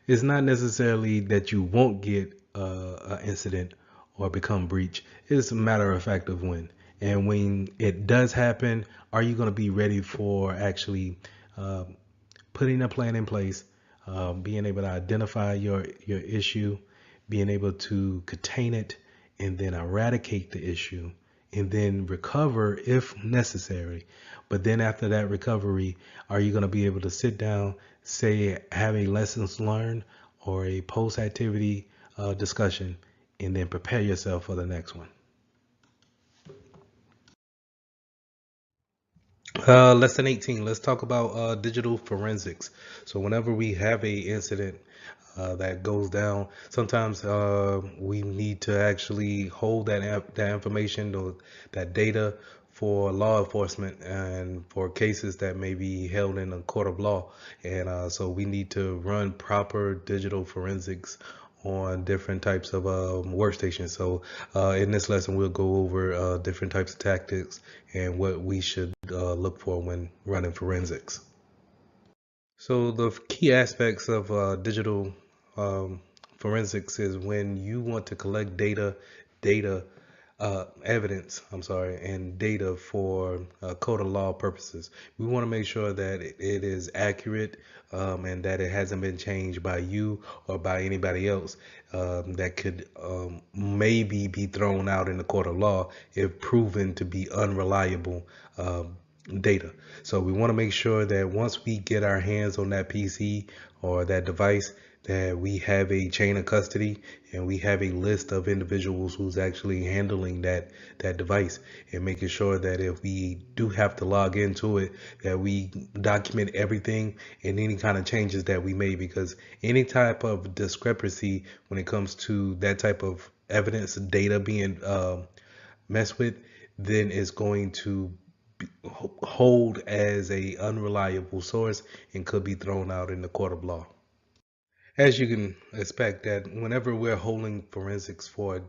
it's not necessarily that you won't get an incident or become breach. It's a matter of fact of when. And when it does happen, are you going to be ready for actually uh, putting a plan in place, being able to identify your issue, being able to contain it, and then eradicate the issue, and then recover if necessary. But then after that recovery, are you going to be able to sit down, say, have a lessons learned or a post activity discussion, and then prepare yourself for the next one? Lesson 18. Let's talk about digital forensics. So whenever we have a incident that goes down, sometimes we need to actually hold that information or that data for law enforcement and for cases that may be held in a court of law. And so we need to run proper digital forensics on different types of workstations. So in this lesson, we'll go over different types of tactics and what we should look for when running forensics. So the key aspects of digital um, forensics is when you want to collect data evidence, and data for code of law purposes. We want to make sure that it is accurate, and that it hasn't been changed by you or by anybody else, that could maybe be thrown out in the court of law if proven to be unreliable data. So we want to make sure that once we get our hands on that PC or that device, that we have a chain of custody and we have a list of individuals who's actually handling that device, and making sure that if we do have to log into it, that we document everything and any kind of changes that we made, because any type of discrepancy when it comes to that type of evidence data being messed with, then it's going to hold as a unreliable source and could be thrown out in the court of law. As you can expect, that whenever we're holding forensics for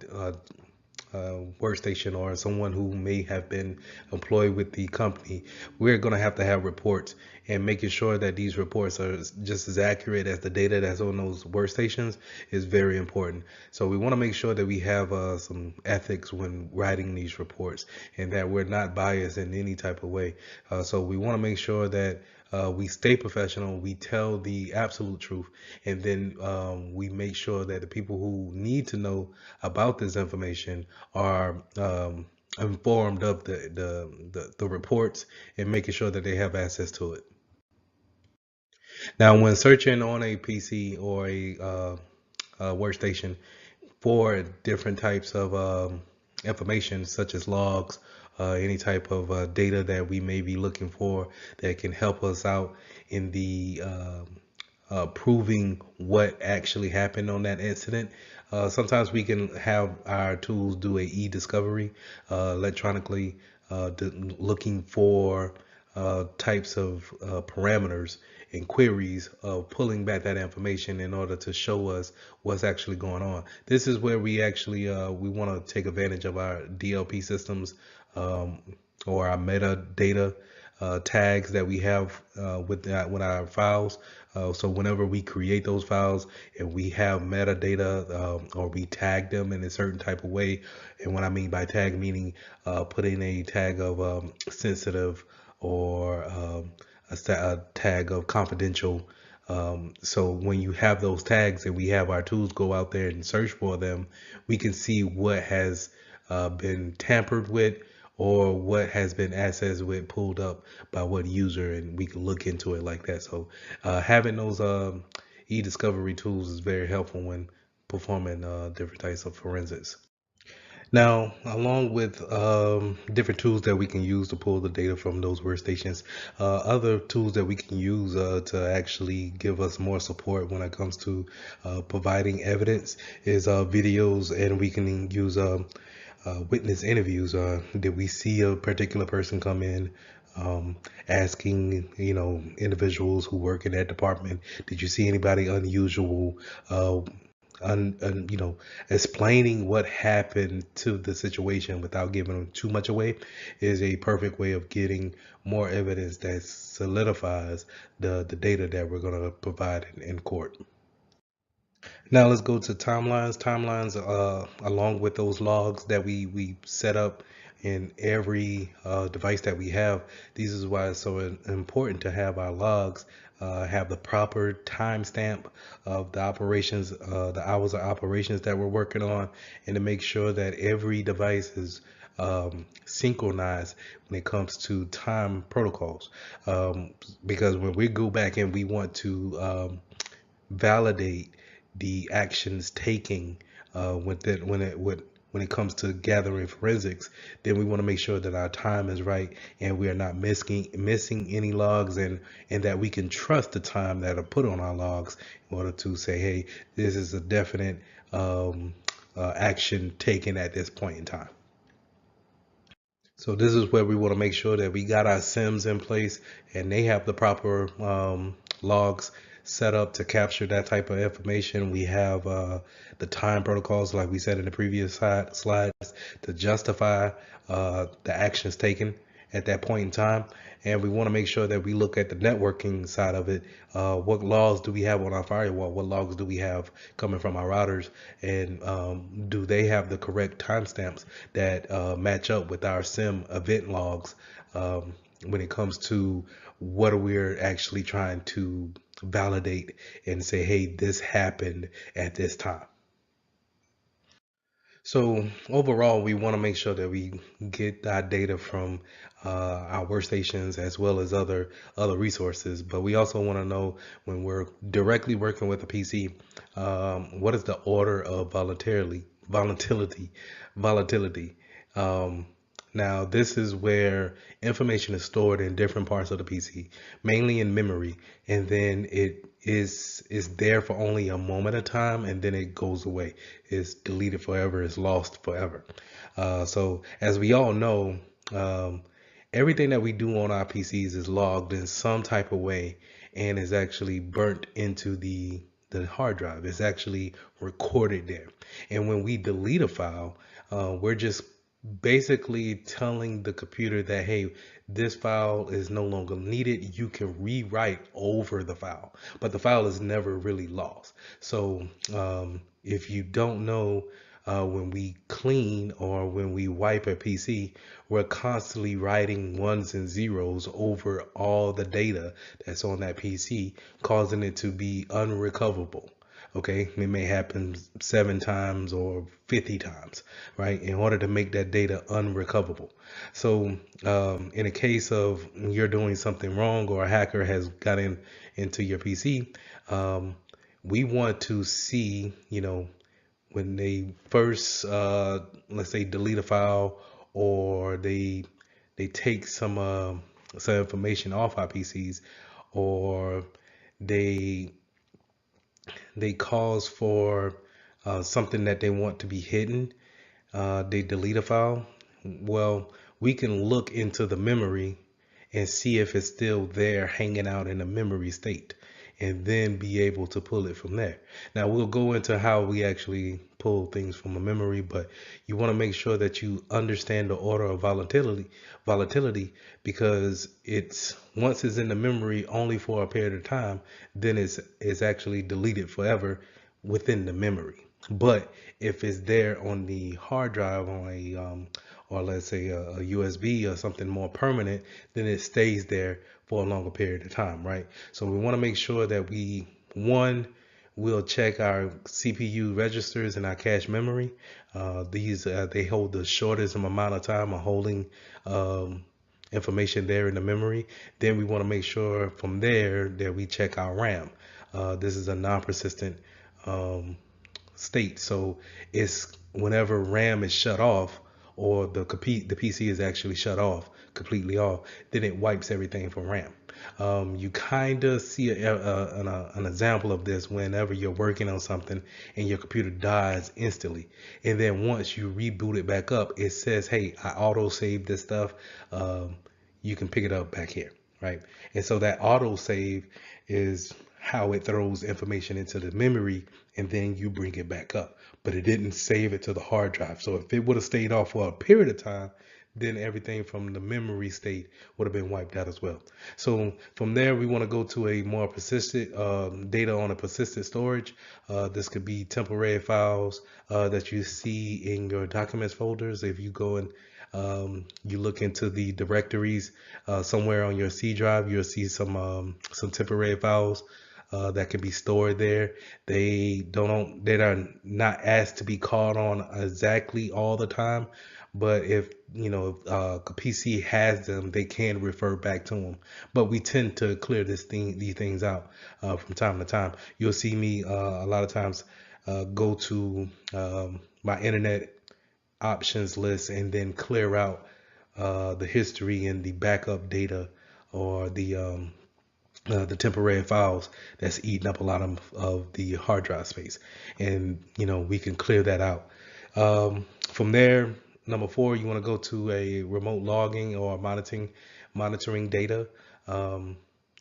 workstation or someone who may have been employed with the company, we're going to have reports, and making sure that these reports are just as accurate as the data that's on those workstations is very important. So we want to make sure that we have some ethics when writing these reports, and that we're not biased in any type of way. So we want to make sure that we stay professional, we tell the absolute truth, and then we make sure that the people who need to know about this information are informed of the reports, and making sure that they have access to it. Now, when searching on a PC or a workstation for different types of information, such as logs, any type of data that we may be looking for that can help us out in the proving what actually happened on that incident. Sometimes we can have our tools do a e-discovery electronically, looking for types of parameters and queries of pulling back that information in order to show us what's actually going on. This is where we actually we want to take advantage of our DLP systems, or our metadata tags that we have with our files. So whenever we create those files and we have metadata, or we tag them in a certain type of way, and what I mean by tag, meaning putting a tag of sensitive, or a tag of confidential. So when you have those tags and we have our tools go out there and search for them, we can see what has been tampered with, or what has been accessed with, pulled up by what user, and we can look into it like that. So having those e-discovery tools is very helpful when performing different types of forensics. Now, along with different tools that we can use to pull the data from those workstations, other tools that we can use to actually give us more support when it comes to providing evidence is videos, and we can use witness interviews. Did we see a particular person come in? Asking, individuals who work in that department, did you see anybody unusual? Explaining what happened to the situation without giving too much away is a perfect way of getting more evidence that solidifies the data that we're going to provide in court. Now let's go to timelines. Timelines, along with those logs that we set up in every device that we have. This is why it's so important to have our logs have the proper timestamp of the operations, the hours of operations that we're working on, and to make sure that every device is synchronized when it comes to time protocols. Because when we go back and we want to validate the actions taken when it comes to gathering forensics, then we want to make sure that our time is right and we are not missing any logs, and that we can trust the time that are put on our logs in order to say, hey, this is a definite action taken at this point in time. So this is where we want to make sure that we got our SIMs in place and they have the proper logs set up to capture that type of information. We have the time protocols, like we said in the previous slides, to justify the actions taken, at that point in time. And we want to make sure that we look at the networking side of it. What logs do we have on our firewall? What logs do we have coming from our routers? And do they have the correct timestamps that match up with our SIM event logs when it comes to what we're actually trying to validate and say, hey, this happened at this time. So overall, we want to make sure that we get our data from our workstations as well as other resources. But we also want to know when we're directly working with a PC, what is the order of volatility. Um, Now, this is where information is stored in different parts of the PC, mainly in memory, and then it is there for only a moment of time, and then it goes away. It's deleted forever. It's lost forever. So, as we all know, um, everything that we do on our PCs is logged in some type of way, and is actually burnt into the hard drive. It's actually recorded there. And when we delete a file, we're just basically telling the computer that, hey, this file is no longer needed. You can rewrite over the file, but the file is never really lost. So if you don't know, when we clean or when we wipe a PC, we're constantly writing ones and zeros over all the data that's on that PC, causing it to be unrecoverable. Okay, it may happen 7 times or 50 times, right? In order to make that data unrecoverable. So, in a case of you're doing something wrong or a hacker has got into your PC, we want to see, when they first, let's say, delete a file, or they take some information off our PCs, or they they cause for something that they want to be hidden, they delete a file. Well, we can look into the memory and see if it's still there hanging out in a memory state, and then be able to pull it from there. Now we'll go into how we actually pull things from a memory, but you want to make sure that you understand the order of volatility, because it's once it's in the memory only for a period of time, then it's actually deleted forever within the memory. But if it's there on the hard drive on a or let's say a USB or something more permanent, then it stays there for a longer period of time, right? So we want to make sure that we'll check our CPU registers and our cache memory. These they hold the shortest amount of time of holding information there in the memory. Then we want to make sure from there that we check our RAM. This is a non-persistent um, state. So it's whenever RAM is shut off, or the PC is actually shut off, completely off, then it wipes everything from RAM. You kind of see an example of this whenever you're working on something and your computer dies instantly. And then once you reboot it back up, it says, hey, I auto saved this stuff. You can pick it up back here, right? And so that auto save is how it throws information into the memory, and then you bring it back up. But it didn't save it to the hard drive. So if it would have stayed off for a period of time, then everything from the memory state would have been wiped out as well. So from there, we want to go to a more persistent data on a persistent storage. This could be temporary files that you see in your documents folders. If you go and you look into the directories somewhere on your C drive, you'll see some temporary files that can be stored there. They're not asked to be called on exactly all the time, but if a PC has them, they can refer back to them. But we tend to clear these things out from time to time. You'll see me a lot of times go to my internet options list and then clear out the history and the backup data, or the temporary files that's eating up a lot of the hard drive space, and we can clear that out. From there, number 4, you want to go to a remote logging or monitoring data.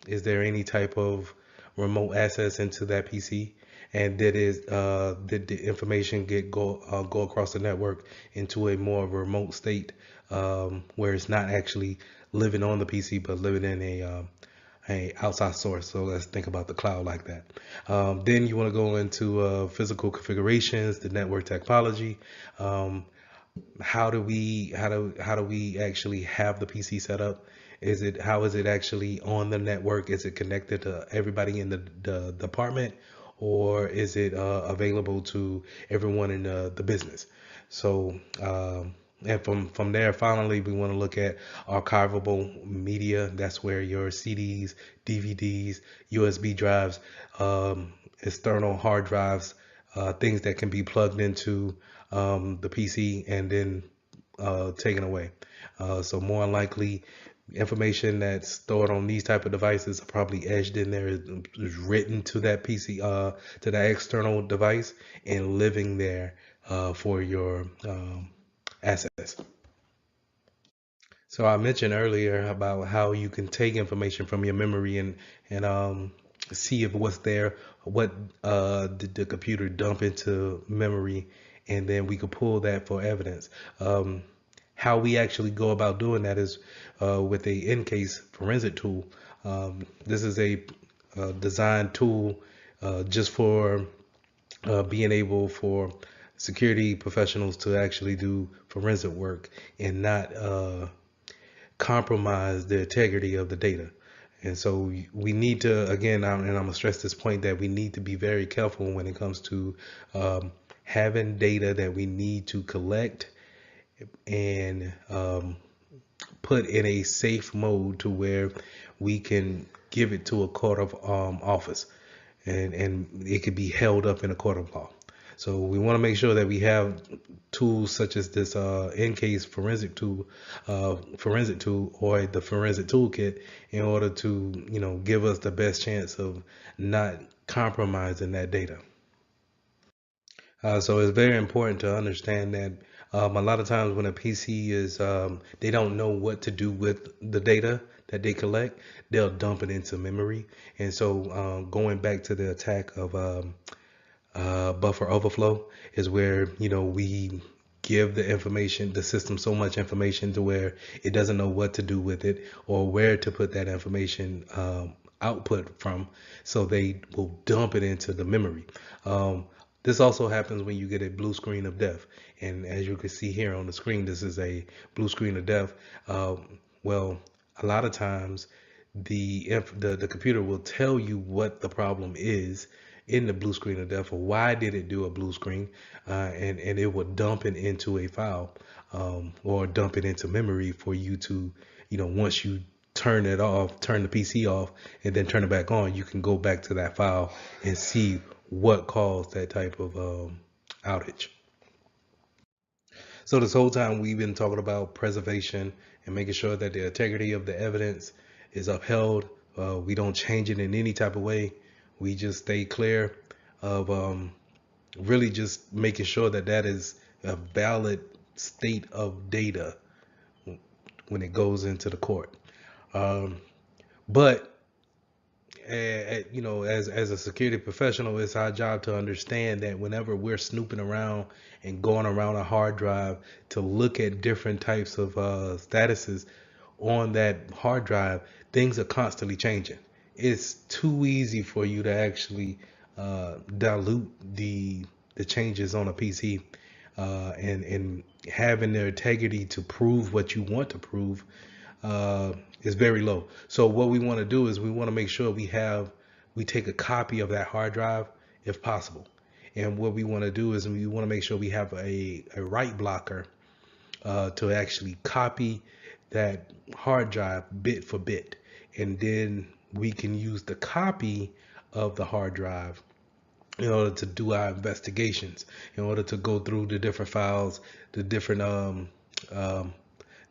Is there any type of remote access into that PC? And did the information go across the network into a more remote state, where it's not actually living on the PC, but living in a outside source. So let's think about the cloud like that. Then you want to go into physical configurations, the network topology. Um, how do we actually have the PC set up? How is it actually on the network? Is it connected to everybody in the department, or is it available to everyone in the business? So and from there, finally, we want to look at archivable media. That's where your CDs, DVDs, USB drives, external hard drives, things that can be plugged into the PC and then taken away. So more likely, information that's stored on these type of devices are probably edged in there, is written to that PC, to that external device, and living there for your assets. So I mentioned earlier about how you can take information from your memory and see if what's there, what did the computer dump into memory, and then we could pull that for evidence. How we actually go about doing that is with a in-case forensic tool. This is a designed tool just for being able for security professionals to actually do forensic work and not compromise the integrity of the data. And so we need to, again, and I'm gonna stress this point, that we need to be very careful when it comes to having data that we need to collect and put in a safe mode to where we can give it to a court of office, and it could be held up in a court of law. So we want to make sure that we have tools such as this in-case forensic tool, or the forensic toolkit, in order to give us the best chance of not compromising that data. So it's very important to understand that a lot of times when a PC is, they don't know what to do with the data that they collect, they'll dump it into memory. And so going back to the attack of buffer overflow is where, we give the system so much information to where it doesn't know what to do with it or where to put that information output from. So they will dump it into the memory. This also happens when you get a blue screen of death. And as you can see here on the screen, this is a blue screen of death. Well, a lot of times the computer will tell you what the problem is in the blue screen of death, or why did it do a blue screen, and it will dump it into a file, or dump it into memory for you to, once you turn the PC off, and then turn it back on, you can go back to that file and see what caused that type of outage. So this whole time we've been talking about preservation and making sure that the integrity of the evidence is upheld. We don't change it in any type of way. We just stay clear of really just making sure that that is a valid state of data when it goes into the court. But as a security professional, it's our job to understand that whenever we're snooping around and going around a hard drive to look at different types of statuses on that hard drive, things are constantly changing. It's too easy for you to actually dilute the changes on a PC, and having the integrity to prove what you want to prove is very low. So what we want to do is we want to make sure we take a copy of that hard drive if possible. And what we want to do is we want to make sure we have a write blocker to actually copy that hard drive bit for bit. And then we can use the copy of the hard drive in order to do our investigations, in order to go through the different files, um,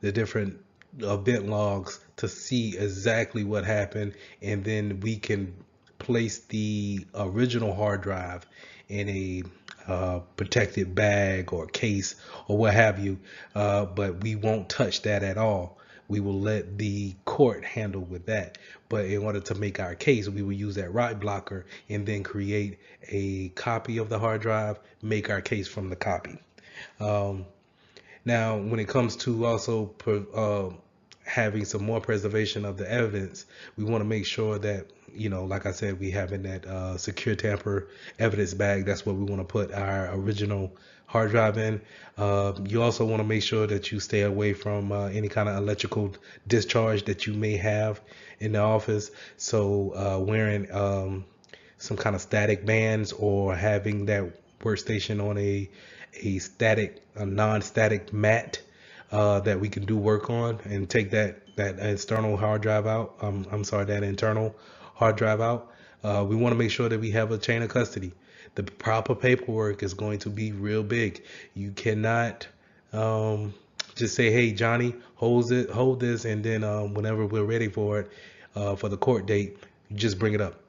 the different event logs to see exactly what happened, and then we can place the original hard drive in a protected bag or case or what have you, but we won't touch that at all. We will let the court handle with that. But in order to make our case, we will use that write blocker and then create a copy of the hard drive, make our case from the copy. Now, when it comes to also having some more preservation of the evidence, we want to make sure that, like I said, we have in that secure tamper evidence bag. That's what we want to put our original hard drive in. You also want to make sure that you stay away from any kind of electrical discharge that you may have in the office. So wearing some kind of static bands, or having that workstation on a non-static mat that we can do work on, and take that external hard drive out. I'm sorry, that internal hard drive out. We want to make sure that we have a chain of custody. The proper paperwork is going to be real big. You cannot just say, "Hey, Johnny, hold this," and then whenever we're ready for it, for the court date, you just bring it up.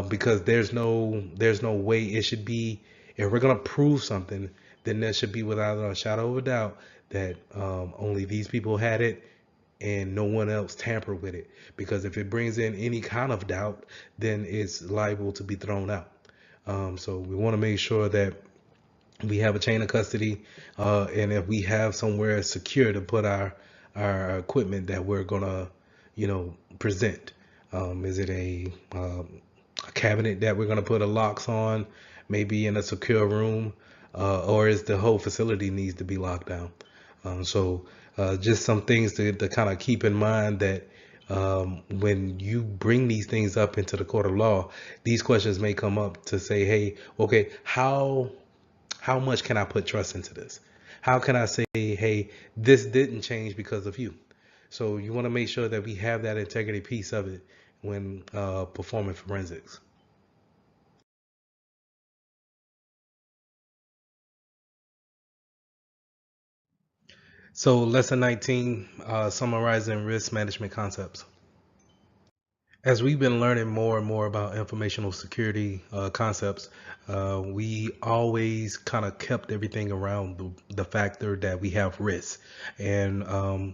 Because there's no way it should be. If we're gonna prove something, then there should be without a shadow of a doubt that only these people had it and no one else tampered with it. Because if it brings in any kind of doubt, then it's liable to be thrown out. So we want to make sure that we have a chain of custody, and if we have somewhere secure to put our equipment that we're gonna, present. Is it a cabinet that we're gonna put a locks on, maybe in a secure room, or is the whole facility needs to be locked down? So just some things to kind of keep in mind, that when you bring these things up into the court of law, these questions may come up to say, hey, okay, how much can I put trust into this? How can I say, hey, this didn't change because of you? So you want to make sure that we have that integrity piece of it when performing forensics. So lesson 19, summarizing risk management concepts. As we've been learning more and more about informational security concepts, we always kind of kept everything around the factor that we have risks. And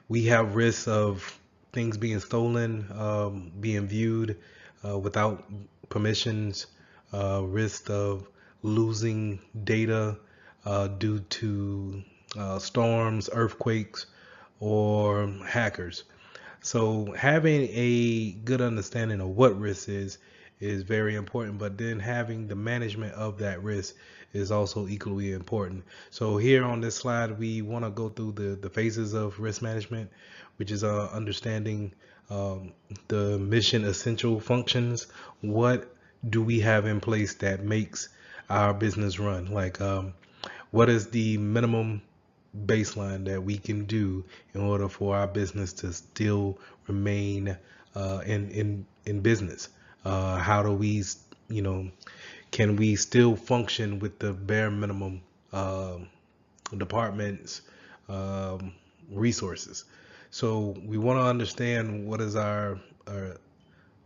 we have risks of things being stolen, being viewed without permissions, risk of losing data due to storms, earthquakes, or hackers. So having a good understanding of what risk is very important, but then having the management of that risk is also equally important. So here on this slide, we want to go through the phases of risk management, which is understanding the mission essential functions. What do we have in place that makes our business run? Like, what is the minimum baseline that we can do in order for our business to still remain in business? How do we, can we still function with the bare minimum departments, resources? So we want to understand what is our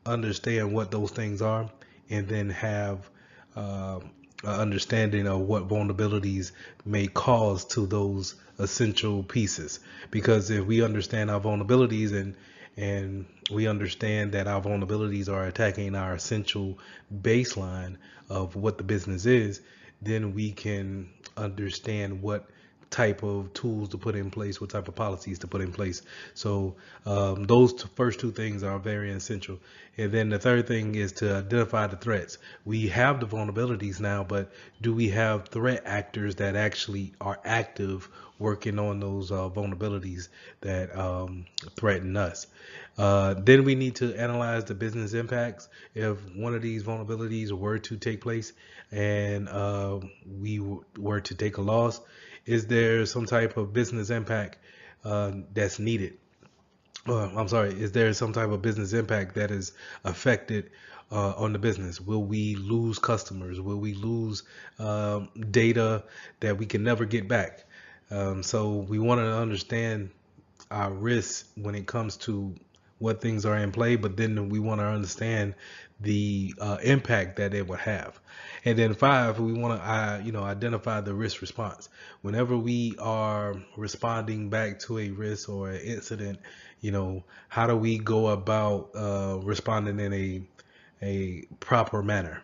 understand what those things are, and then have an understanding of what vulnerabilities may cause to those essential pieces. Because if we understand our vulnerabilities, and we understand that our vulnerabilities are attacking our essential baseline of what the business is, then we can understand what type of tools to put in place, what type of policies to put in place. So those first two things are very essential. And then the third thing is to identify the threats. We have the vulnerabilities now, but do we have threat actors that actually are active working on those vulnerabilities that threaten us? Then we need to analyze the business impacts. If one of these vulnerabilities were to take place, and we were to take a loss, is there some type of business impact that's needed? I'm sorry, is there some type of business impact that is affected on the business? Will we lose customers? Will we lose data that we can never get back? So we want to understand our risks when it comes to what things are in play, but then we want to understand the impact that it would have. And then five, we want to identify the risk response. Whenever we are responding back to a risk or an incident, how do we go about responding in a proper manner?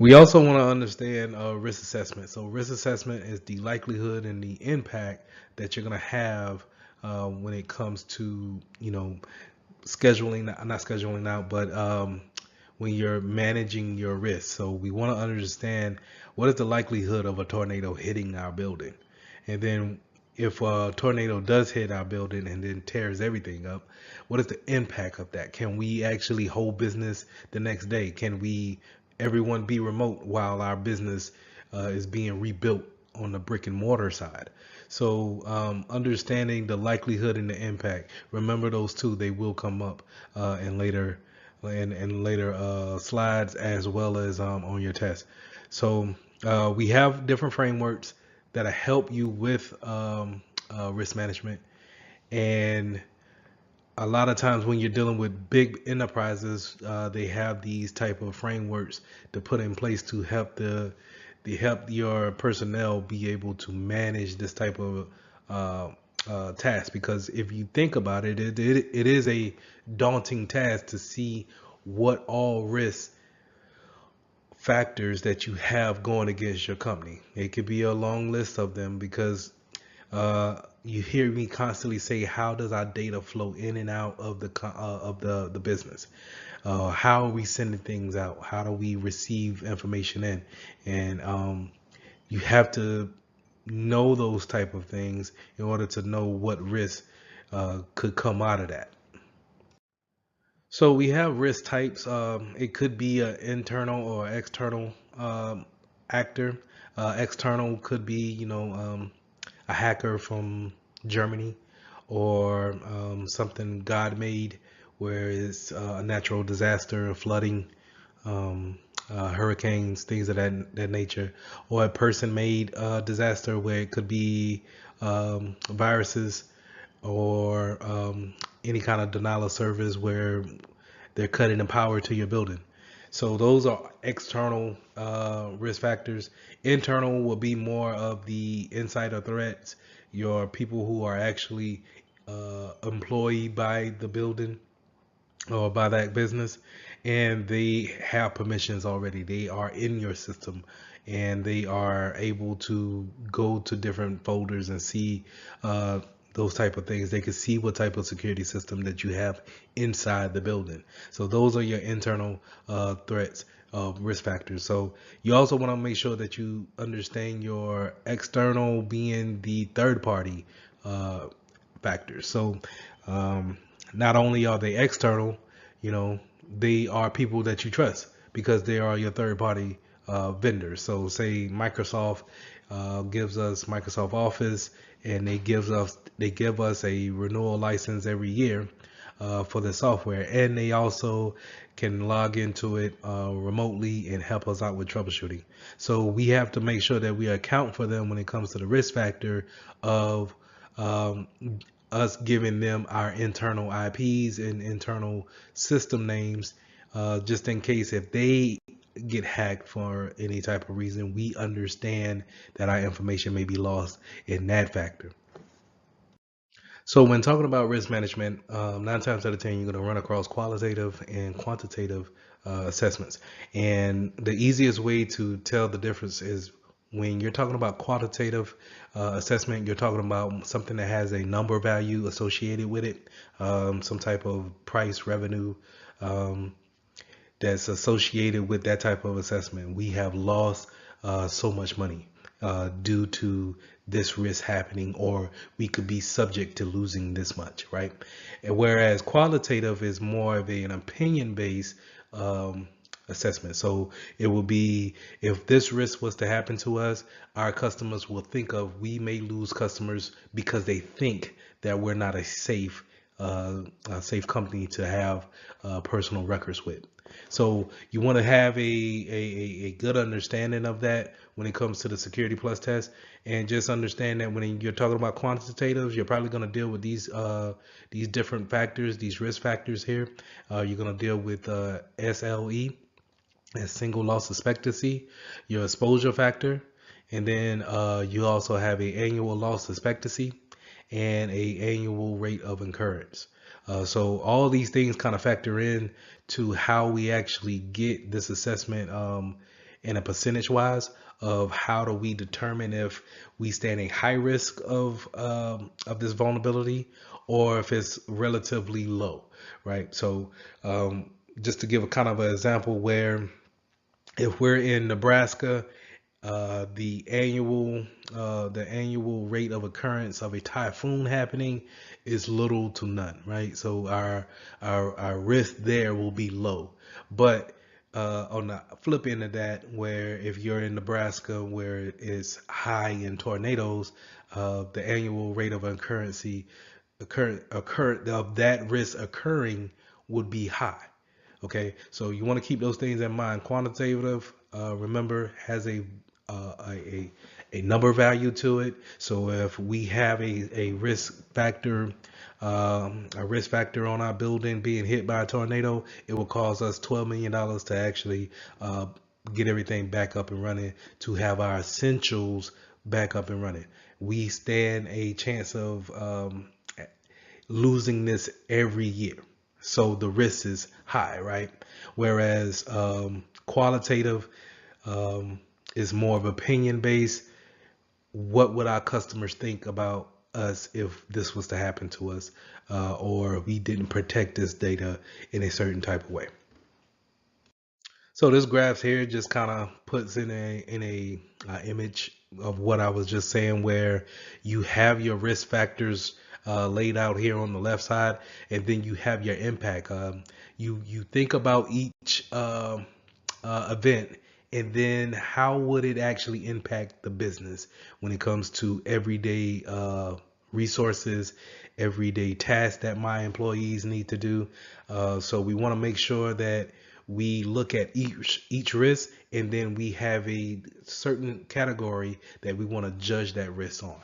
We also want to understand risk assessment. So risk assessment is the likelihood and the impact that you're going to have when it comes to, scheduling, not scheduling out, but when you're managing your risk. So we want to understand what is the likelihood of a tornado hitting our building. And then if a tornado does hit our building and then tears everything up, what is the impact of that? Can we actually hold business the next day? Can we everyone be remote while our business is being rebuilt on the brick and mortar side? So understanding the likelihood and the impact. Remember those two; they will come up in later slides as well as on your test. So we have different frameworks that help you with risk management, and a lot of times when you're dealing with big enterprises, they have these type of frameworks to put in place to help your personnel be able to manage this type of task. Because if you think about it, it is a daunting task to see what all risk factors that you have going against your company. It could be a long list of them because you hear me constantly say, how does our data flow in and out of the business? How are we sending things out? How do we receive information in? And you have to know those type of things in order to know what risk could come out of that. So we have risk types. It could be an internal or external actor. External could be, a hacker from Germany, or something God made, where it's a natural disaster, a flooding, hurricanes, things of that nature, or a person made disaster where it could be viruses, or any kind of denial of service where they're cutting the power to your building. So those are external risk factors. Internal will be more of the insider threats, your people who are actually employed by the building or by that business, and they have permissions already. They are in your system, and they are able to go to different folders and see those type of things. They can see what type of security system that you have inside the building. So those are your internal threats, risk factors. So you also want to make sure that you understand your external being the third party factors. So not only are they external, they are people that you trust because they are your third party vendors. So say Microsoft gives us Microsoft Office, and they give us a renewal license every year for the software, and they also can log into it remotely and help us out with troubleshooting. So we have to make sure that we account for them when it comes to the risk factor of um, us giving them our internal IPs and internal system names, just in case if they get hacked for any type of reason, we understand that our information may be lost in that factor. So when talking about risk management, 9 times out of 10, you're going to run across qualitative and quantitative assessments. And the easiest way to tell the difference is when you're talking about quantitative assessment, you're talking about something that has a number value associated with it, some type of price revenue um, that's associated with that type of assessment. We have lost so much money due to this risk happening, or we could be subject to losing this much, right? And whereas qualitative is more of an opinion based assessment. So it will be, if this risk was to happen to us, our customers will think of, we may lose customers because they think that we're not a safe company to have personal records with. So you want to have a good understanding of that when it comes to the Security Plus test, and just understand that when you're talking about quantitatives, you're probably going to deal with these different factors, these risk factors here. You're going to deal with SLE, as single loss expectancy, your exposure factor, and then you also have a annual loss expectancy and a annual rate of occurrence. So all these things kind of factor in to how we actually get this assessment in a percentage wise of how do we determine if we stand a high risk of this vulnerability or if it's relatively low, right? So just to give a kind of an example where if we're in Nebraska, the annual rate of occurrence of a typhoon happening is little to none, right? So our risk there will be low. But on the flip end of that, where if you're in Nebraska where it's high in tornadoes, the annual rate of occur of that risk occurring would be high. Okay, so you want to keep those things in mind. Quantitative, remember, has uh, a a number value to it. So if we have a risk factor on our building being hit by a tornado, it will cause us $12 million to actually get everything back up and running, to have our essentials back up and running. We stand a chance of losing this every year. So the risk is high, right? Whereas qualitative is more of opinion based. What would our customers think about us if this was to happen to us, or we didn't protect this data in a certain type of way? So this graph here just kind of puts in a image of what I was just saying, where you have your risk factors laid out here on the left side, and then you have your impact. You think about each event, and then how would it actually impact the business when it comes to everyday resources, everyday tasks that my employees need to do. So we want to make sure that we look at each risk, and then we have a certain category that we want to judge that risk on.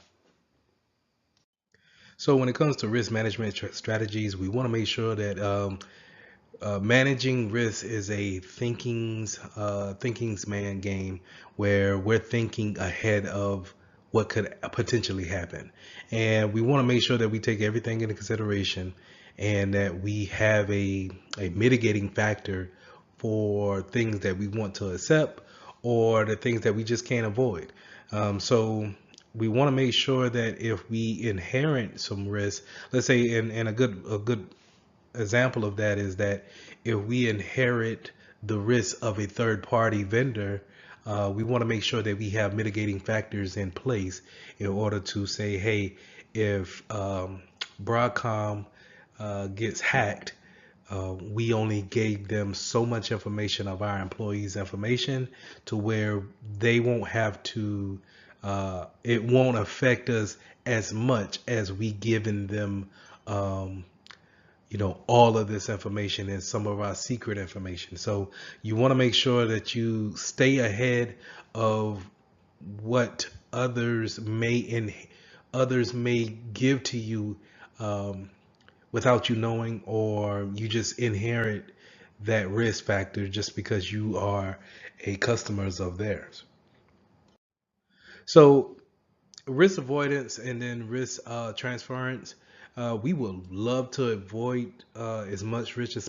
So when it comes to risk management strategies, we want to make sure that managing risk is a thinking's man game, where we're thinking ahead of what could potentially happen, and we want to make sure that we take everything into consideration, and that we have a mitigating factor for things that we want to accept or the things that we just can't avoid. So we want to make sure that if we inherit some risk, let's say, and a good example of that is that if we inherit the risk of a third party vendor, we want to make sure that we have mitigating factors in place in order to say, hey, if Broadcom gets hacked, we only gave them so much information of our employees' information to where they won't have to, it won't affect us as much as we given them all of this information and some of our secret information. So you want to make sure that you stay ahead of what others may give to you without you knowing, or you just inherit that risk factor just because you are a customers of theirs. So risk avoidance and then risk transference. We would love to avoid as much risk as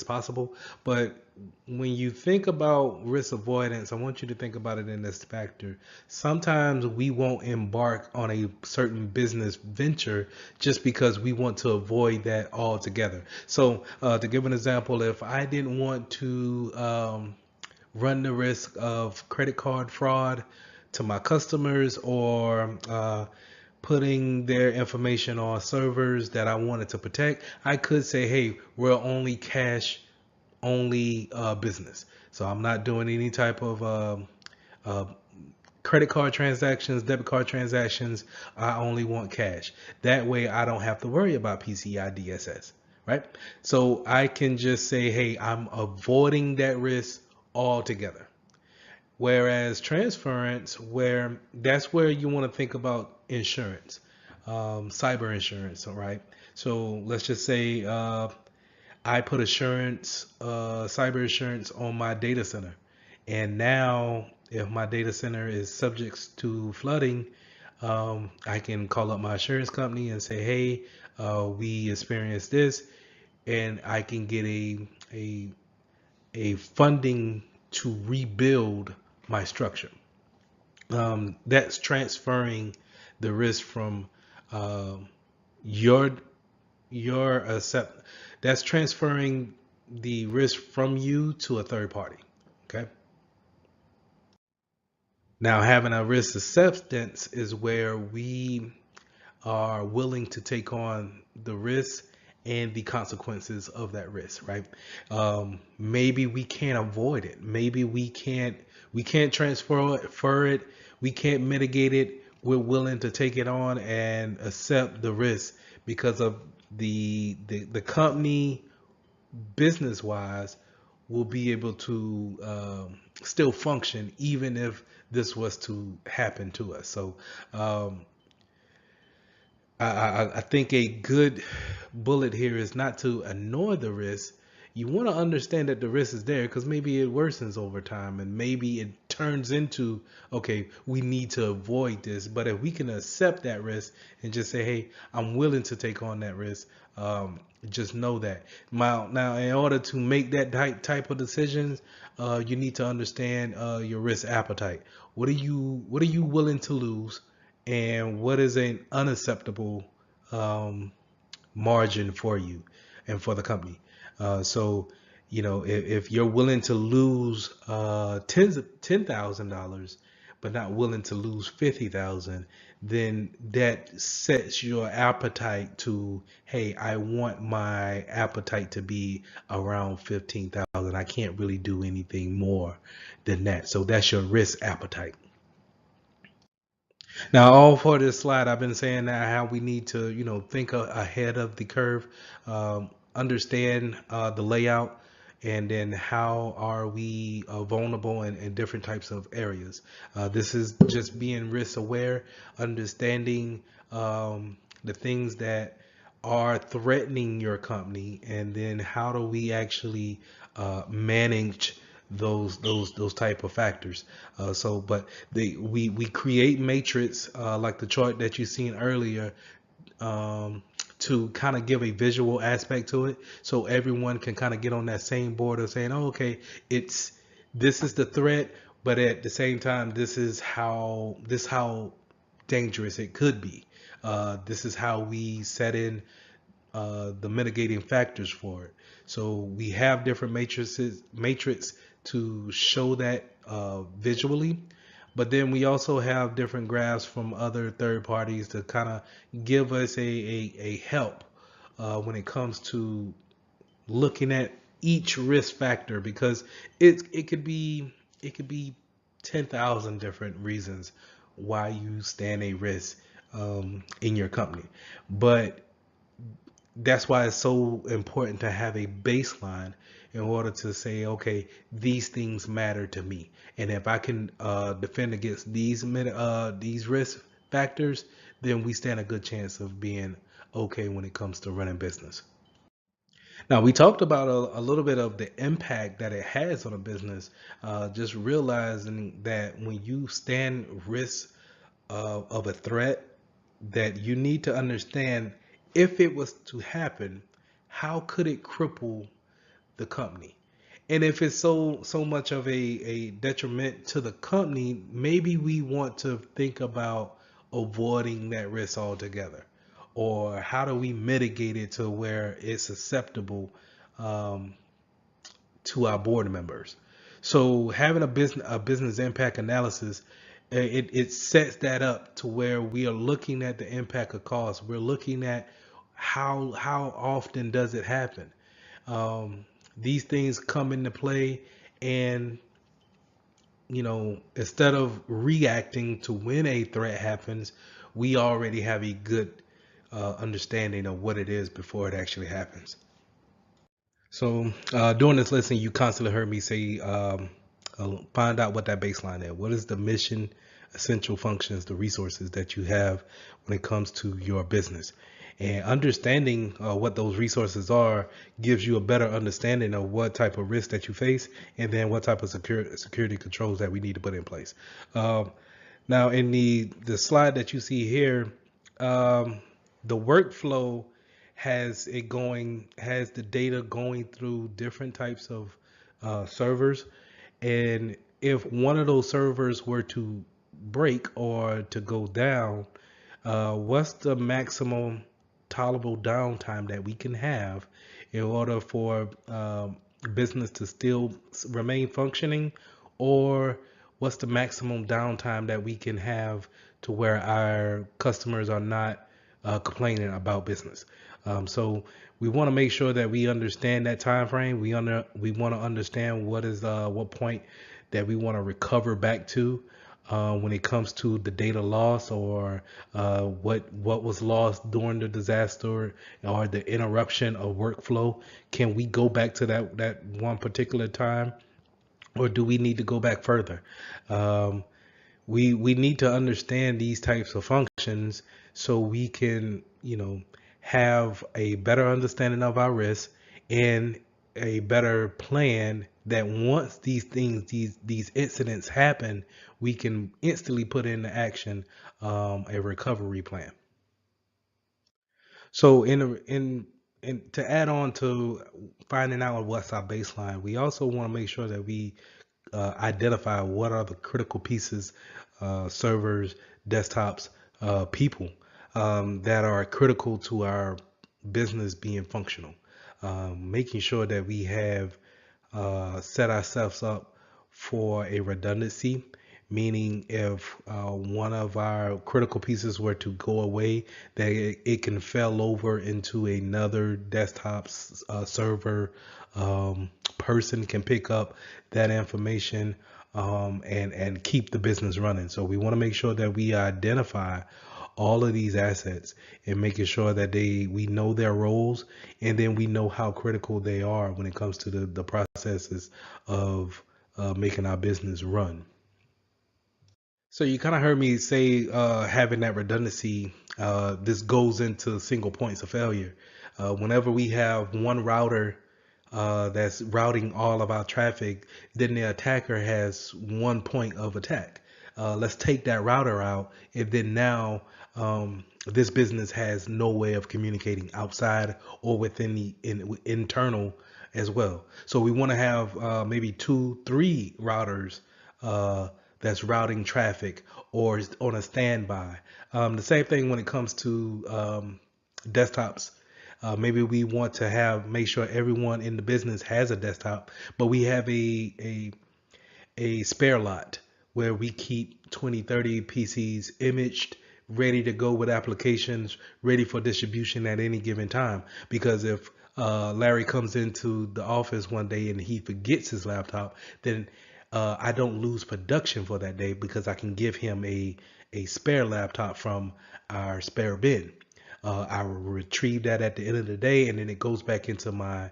possible, but when you think about risk avoidance, I want you to think about it in this factor. Sometimes we won't embark on a certain business venture just because we want to avoid that altogether. So to give an example, if I didn't want to run the risk of credit card fraud to my customers, or putting their information on servers that I wanted to protect, I could say, hey, we're only cash only business. So I'm not doing any type of uh, credit card transactions, debit card transactions. I only want cash. That way I don't have to worry about PCI DSS, right? So I can just say, hey, I'm avoiding that risk altogether. Whereas transference, where that's where you want to think about insurance, cyber insurance, all right? So let's just say I put cyber insurance on my data center. And now if my data center is subject to flooding, I can call up my insurance company and say, hey, we experienced this, and I can get a funding to rebuild my structure. That's transferring the risk from uh, your accept. That's transferring the risk from you to a third party. Okay. Now, having a risk acceptance is where we are willing to take on the risk and the consequences of that risk, right? Maybe we can't avoid it. Maybe we can't transfer it. We can't mitigate it. We're willing to take it on and accept the risk because of the company business wise will be able to still function even if this was to happen to us. So um, I think a good bullet here is not to ignore the risk. You want to understand that the risk is there because maybe it worsens over time and maybe it turns into, okay, we need to avoid this. But if we can accept that risk and just say, hey, I'm willing to take on that risk, just know that. Now, in order to make that type of decisions, you need to understand your risk appetite. What are you willing to lose? And what is an unacceptable um, margin for you and for the company. So, if you're willing to lose $10,000, but not willing to lose 50,000, then that sets your appetite to, hey, I want my appetite to be around 15,000. I can't really do anything more than that. So that's your risk appetite. Now, all for this slide, I've been saying that how we need to, think ahead of the curve, understand the layout, and then how are we vulnerable in different types of areas. This is just being risk aware, understanding the things that are threatening your company, and then how do we actually manage those type of factors. But we create matrix like the chart that you seen earlier, um, to kind of give a visual aspect to it, so everyone can kind of get on that same board of saying, oh, okay, it's this is the threat, but at the same time, this how dangerous it could be. This is how we set in the mitigating factors for it. So we have different matrix to show that visually, but then we also have different graphs from other third parties to kind of give us a help when it comes to looking at each risk factor, because it could be 10,000 different reasons why you stand a risk in your company. But that's why it's so important to have a baseline in order to say, okay, these things matter to me, and if I can defend against these risk factors, then we stand a good chance of being okay when it comes to running business. Now, we talked about a little bit of the impact that it has on a business. Just realizing that when you stand risk of a threat, that you need to understand, if it was to happen, how could it cripple the company? And if it's so much of a detriment to the company, maybe we want to think about avoiding that risk altogether. Or how do we mitigate it to where it's acceptable um, to our board members? So having a business impact analysis, it sets that up to where we are looking at the impact of cost. We're looking at how often does it happen. Um, these things come into play, and instead of reacting to when a threat happens, we already have a good understanding of what it is before it actually happens. So during this lesson, you constantly heard me say, find out what that baseline is. What is the mission, essential functions, the resources that you have when it comes to your business? And understanding what those resources are gives you a better understanding of what type of risk that you face, and then what type of security controls that we need to put in place. Um, Now, in the slide that you see here, um, the workflow has the data going through different types of servers, And if one of those servers were to break or to go down, what's the maximum tolerable downtime that we can have in order for business to still remain functioning? Or what's the maximum downtime that we can have to where our customers are not complaining about business? So we want to make sure that we understand that time frame. We want to understand what point that we want to recover back to when it comes to the data loss, or what was lost during the disaster or the interruption of workflow. Can we go back to that one particular time, or do we need to go back further? Um, we need to understand these types of functions so we can, have a better understanding of our risk and a better plan that once these things, these incidents happen, we can instantly put into action a recovery plan. So in to add on to finding out what's our baseline, we also want to make sure that we identify what are the critical pieces, servers, desktops, people that are critical to our business being functional. Making sure that we have set ourselves up for a redundancy, meaning if one of our critical pieces were to go away, that it can fail over into another desktop server. Person can pick up that information and keep the business running. So we want to make sure that we identify all of these assets and making sure that we know their roles, and then we know how critical they are when it comes to the processes of making our business run. So you kind of heard me say having that redundancy. This goes into single points of failure. Whenever we have one router that's routing all of our traffic, then the attacker has one point of attack. Let's take that router out, and then now this business has no way of communicating outside or within the internal as well. So we want to have maybe two, three routers that's routing traffic or is on a standby. The same thing when it comes to desktops. Maybe we want to make sure everyone in the business has a desktop, but we have a spare lot where we keep 20, 30 PCs imaged, ready to go with applications, ready for distribution at any given time. Because if Larry comes into the office one day and he forgets his laptop, then I don't lose production for that day because I can give him a spare laptop from our spare bin. I will retrieve that at the end of the day, and then it goes back into my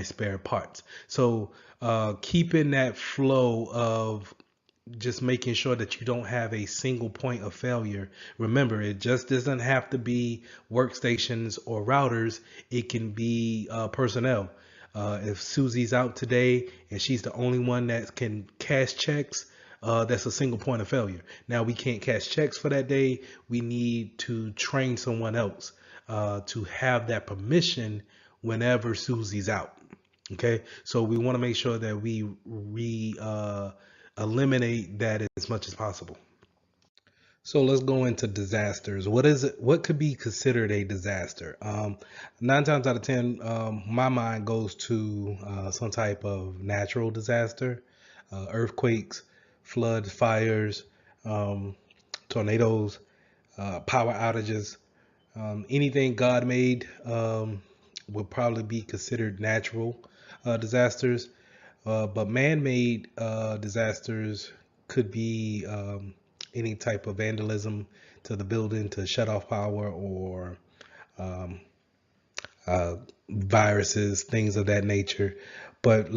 spare parts. So keeping that flow of just making sure that you don't have a single point of failure. Remember, it just doesn't have to be workstations or routers. It can be personnel. If Susie's out today and she's the only one that can cash checks, that's a single point of failure. Now we can't cash checks for that day. We need to train someone else to have that permission whenever Susie's out. Okay, so we want to make sure that we eliminate that as much as possible. So let's go into disasters. What is it? What could be considered a disaster? Nine times out of ten, my mind goes to some type of natural disaster, earthquakes, floods, fires, um, tornadoes, power outages. Anything God made would probably be considered natural disasters. But man-made disasters could be any type of vandalism to the building to shut off power, or um, viruses, things of that nature. But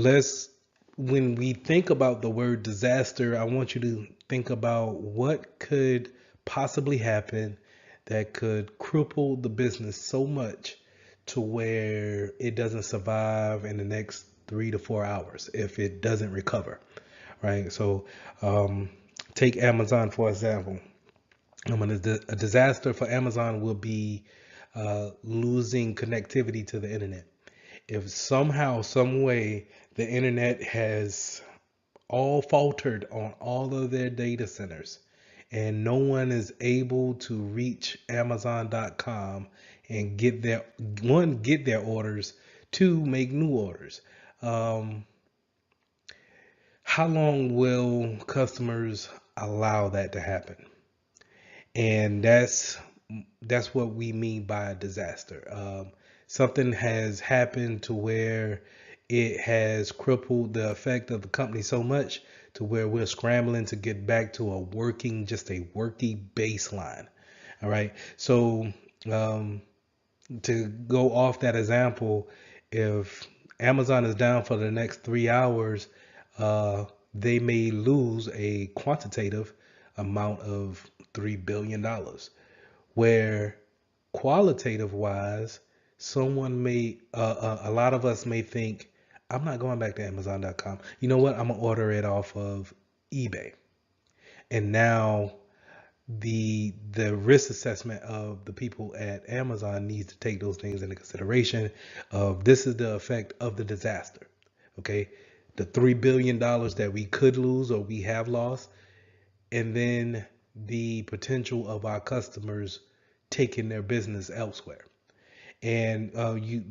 when we think about the word disaster, I want you to think about what could possibly happen that could cripple the business so much to where it doesn't survive in the next 3 to 4 hours if it doesn't recover, right? So take Amazon for example. A disaster for Amazon will be losing connectivity to the internet. If somehow, some way, the internet has all faltered on all of their data centers, and no one is able to reach Amazon.com and get their orders, two, make new orders. Um, how long will customers allow that to happen? And that's what we mean by a disaster. Something has happened to where it has crippled the effect of the company so much to where we're scrambling to get back to just a working baseline. All right. So um, to go off that example, if Amazon is down for the next 3 hours, they may lose a quantitative amount of $3 billion, where qualitative wise, a lot of us may think, I'm not going back to Amazon.com. You know what? I'm gonna order it off of eBay. And now the risk assessment of the people at Amazon needs to take those things into consideration. Of this is the effect of the disaster. Okay, the $3 billion that we could lose or we have lost, and then the potential of our customers taking their business elsewhere. And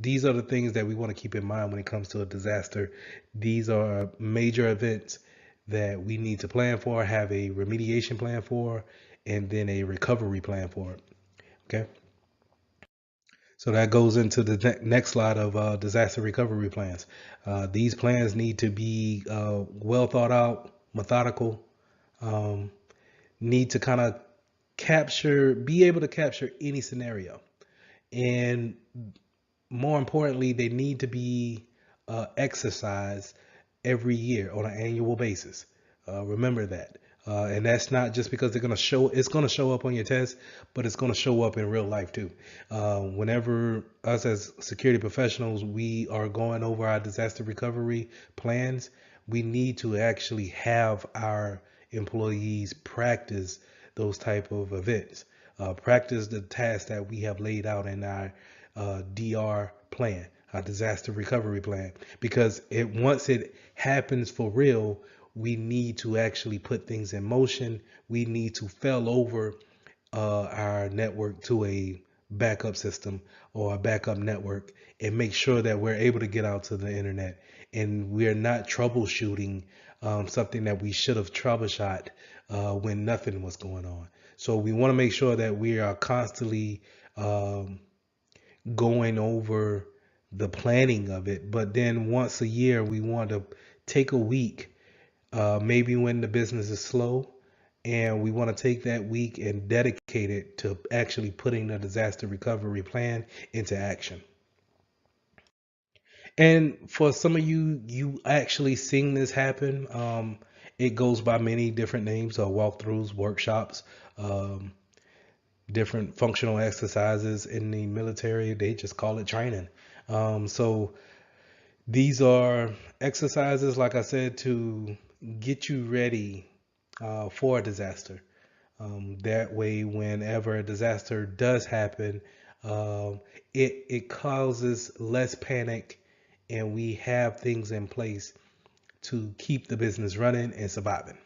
these are the things that we want to keep in mind when it comes to a disaster. These are major events that we need to plan for, have a remediation plan for, and then a recovery plan for it. Okay. So that goes into the next slide of disaster recovery plans. These plans need to be well thought out, methodical, um, need to kind of be able to capture any scenario. And more importantly, they need to be exercised every year on an annual basis. Remember that. And that's not just because it's going to show up on your test, but it's going to show up in real life too. Whenever us as security professionals, we are going over our disaster recovery plans, we need to actually have our employees practice those type of events. Practice the tasks that we have laid out in our DR plan, our disaster recovery plan, because once it happens for real, we need to actually put things in motion. We need to fail over our network to a backup system or a backup network and make sure that we're able to get out to the internet and we're not troubleshooting something that we should have troubleshot when nothing was going on. So we want to make sure that we are constantly going over the planning of it. But then once a year, we want to take a week, maybe when the business is slow, and we want to take that week and dedicate it to actually putting the disaster recovery plan into action. And for some of you, you actually seen this happen. It goes by many different names, walkthroughs, workshops, um, different functional exercises in the military. They just call it training. So these are exercises, like I said, to get you ready for a disaster. That way, whenever a disaster does happen, it causes less panic, and we have things in place to keep the business running and surviving.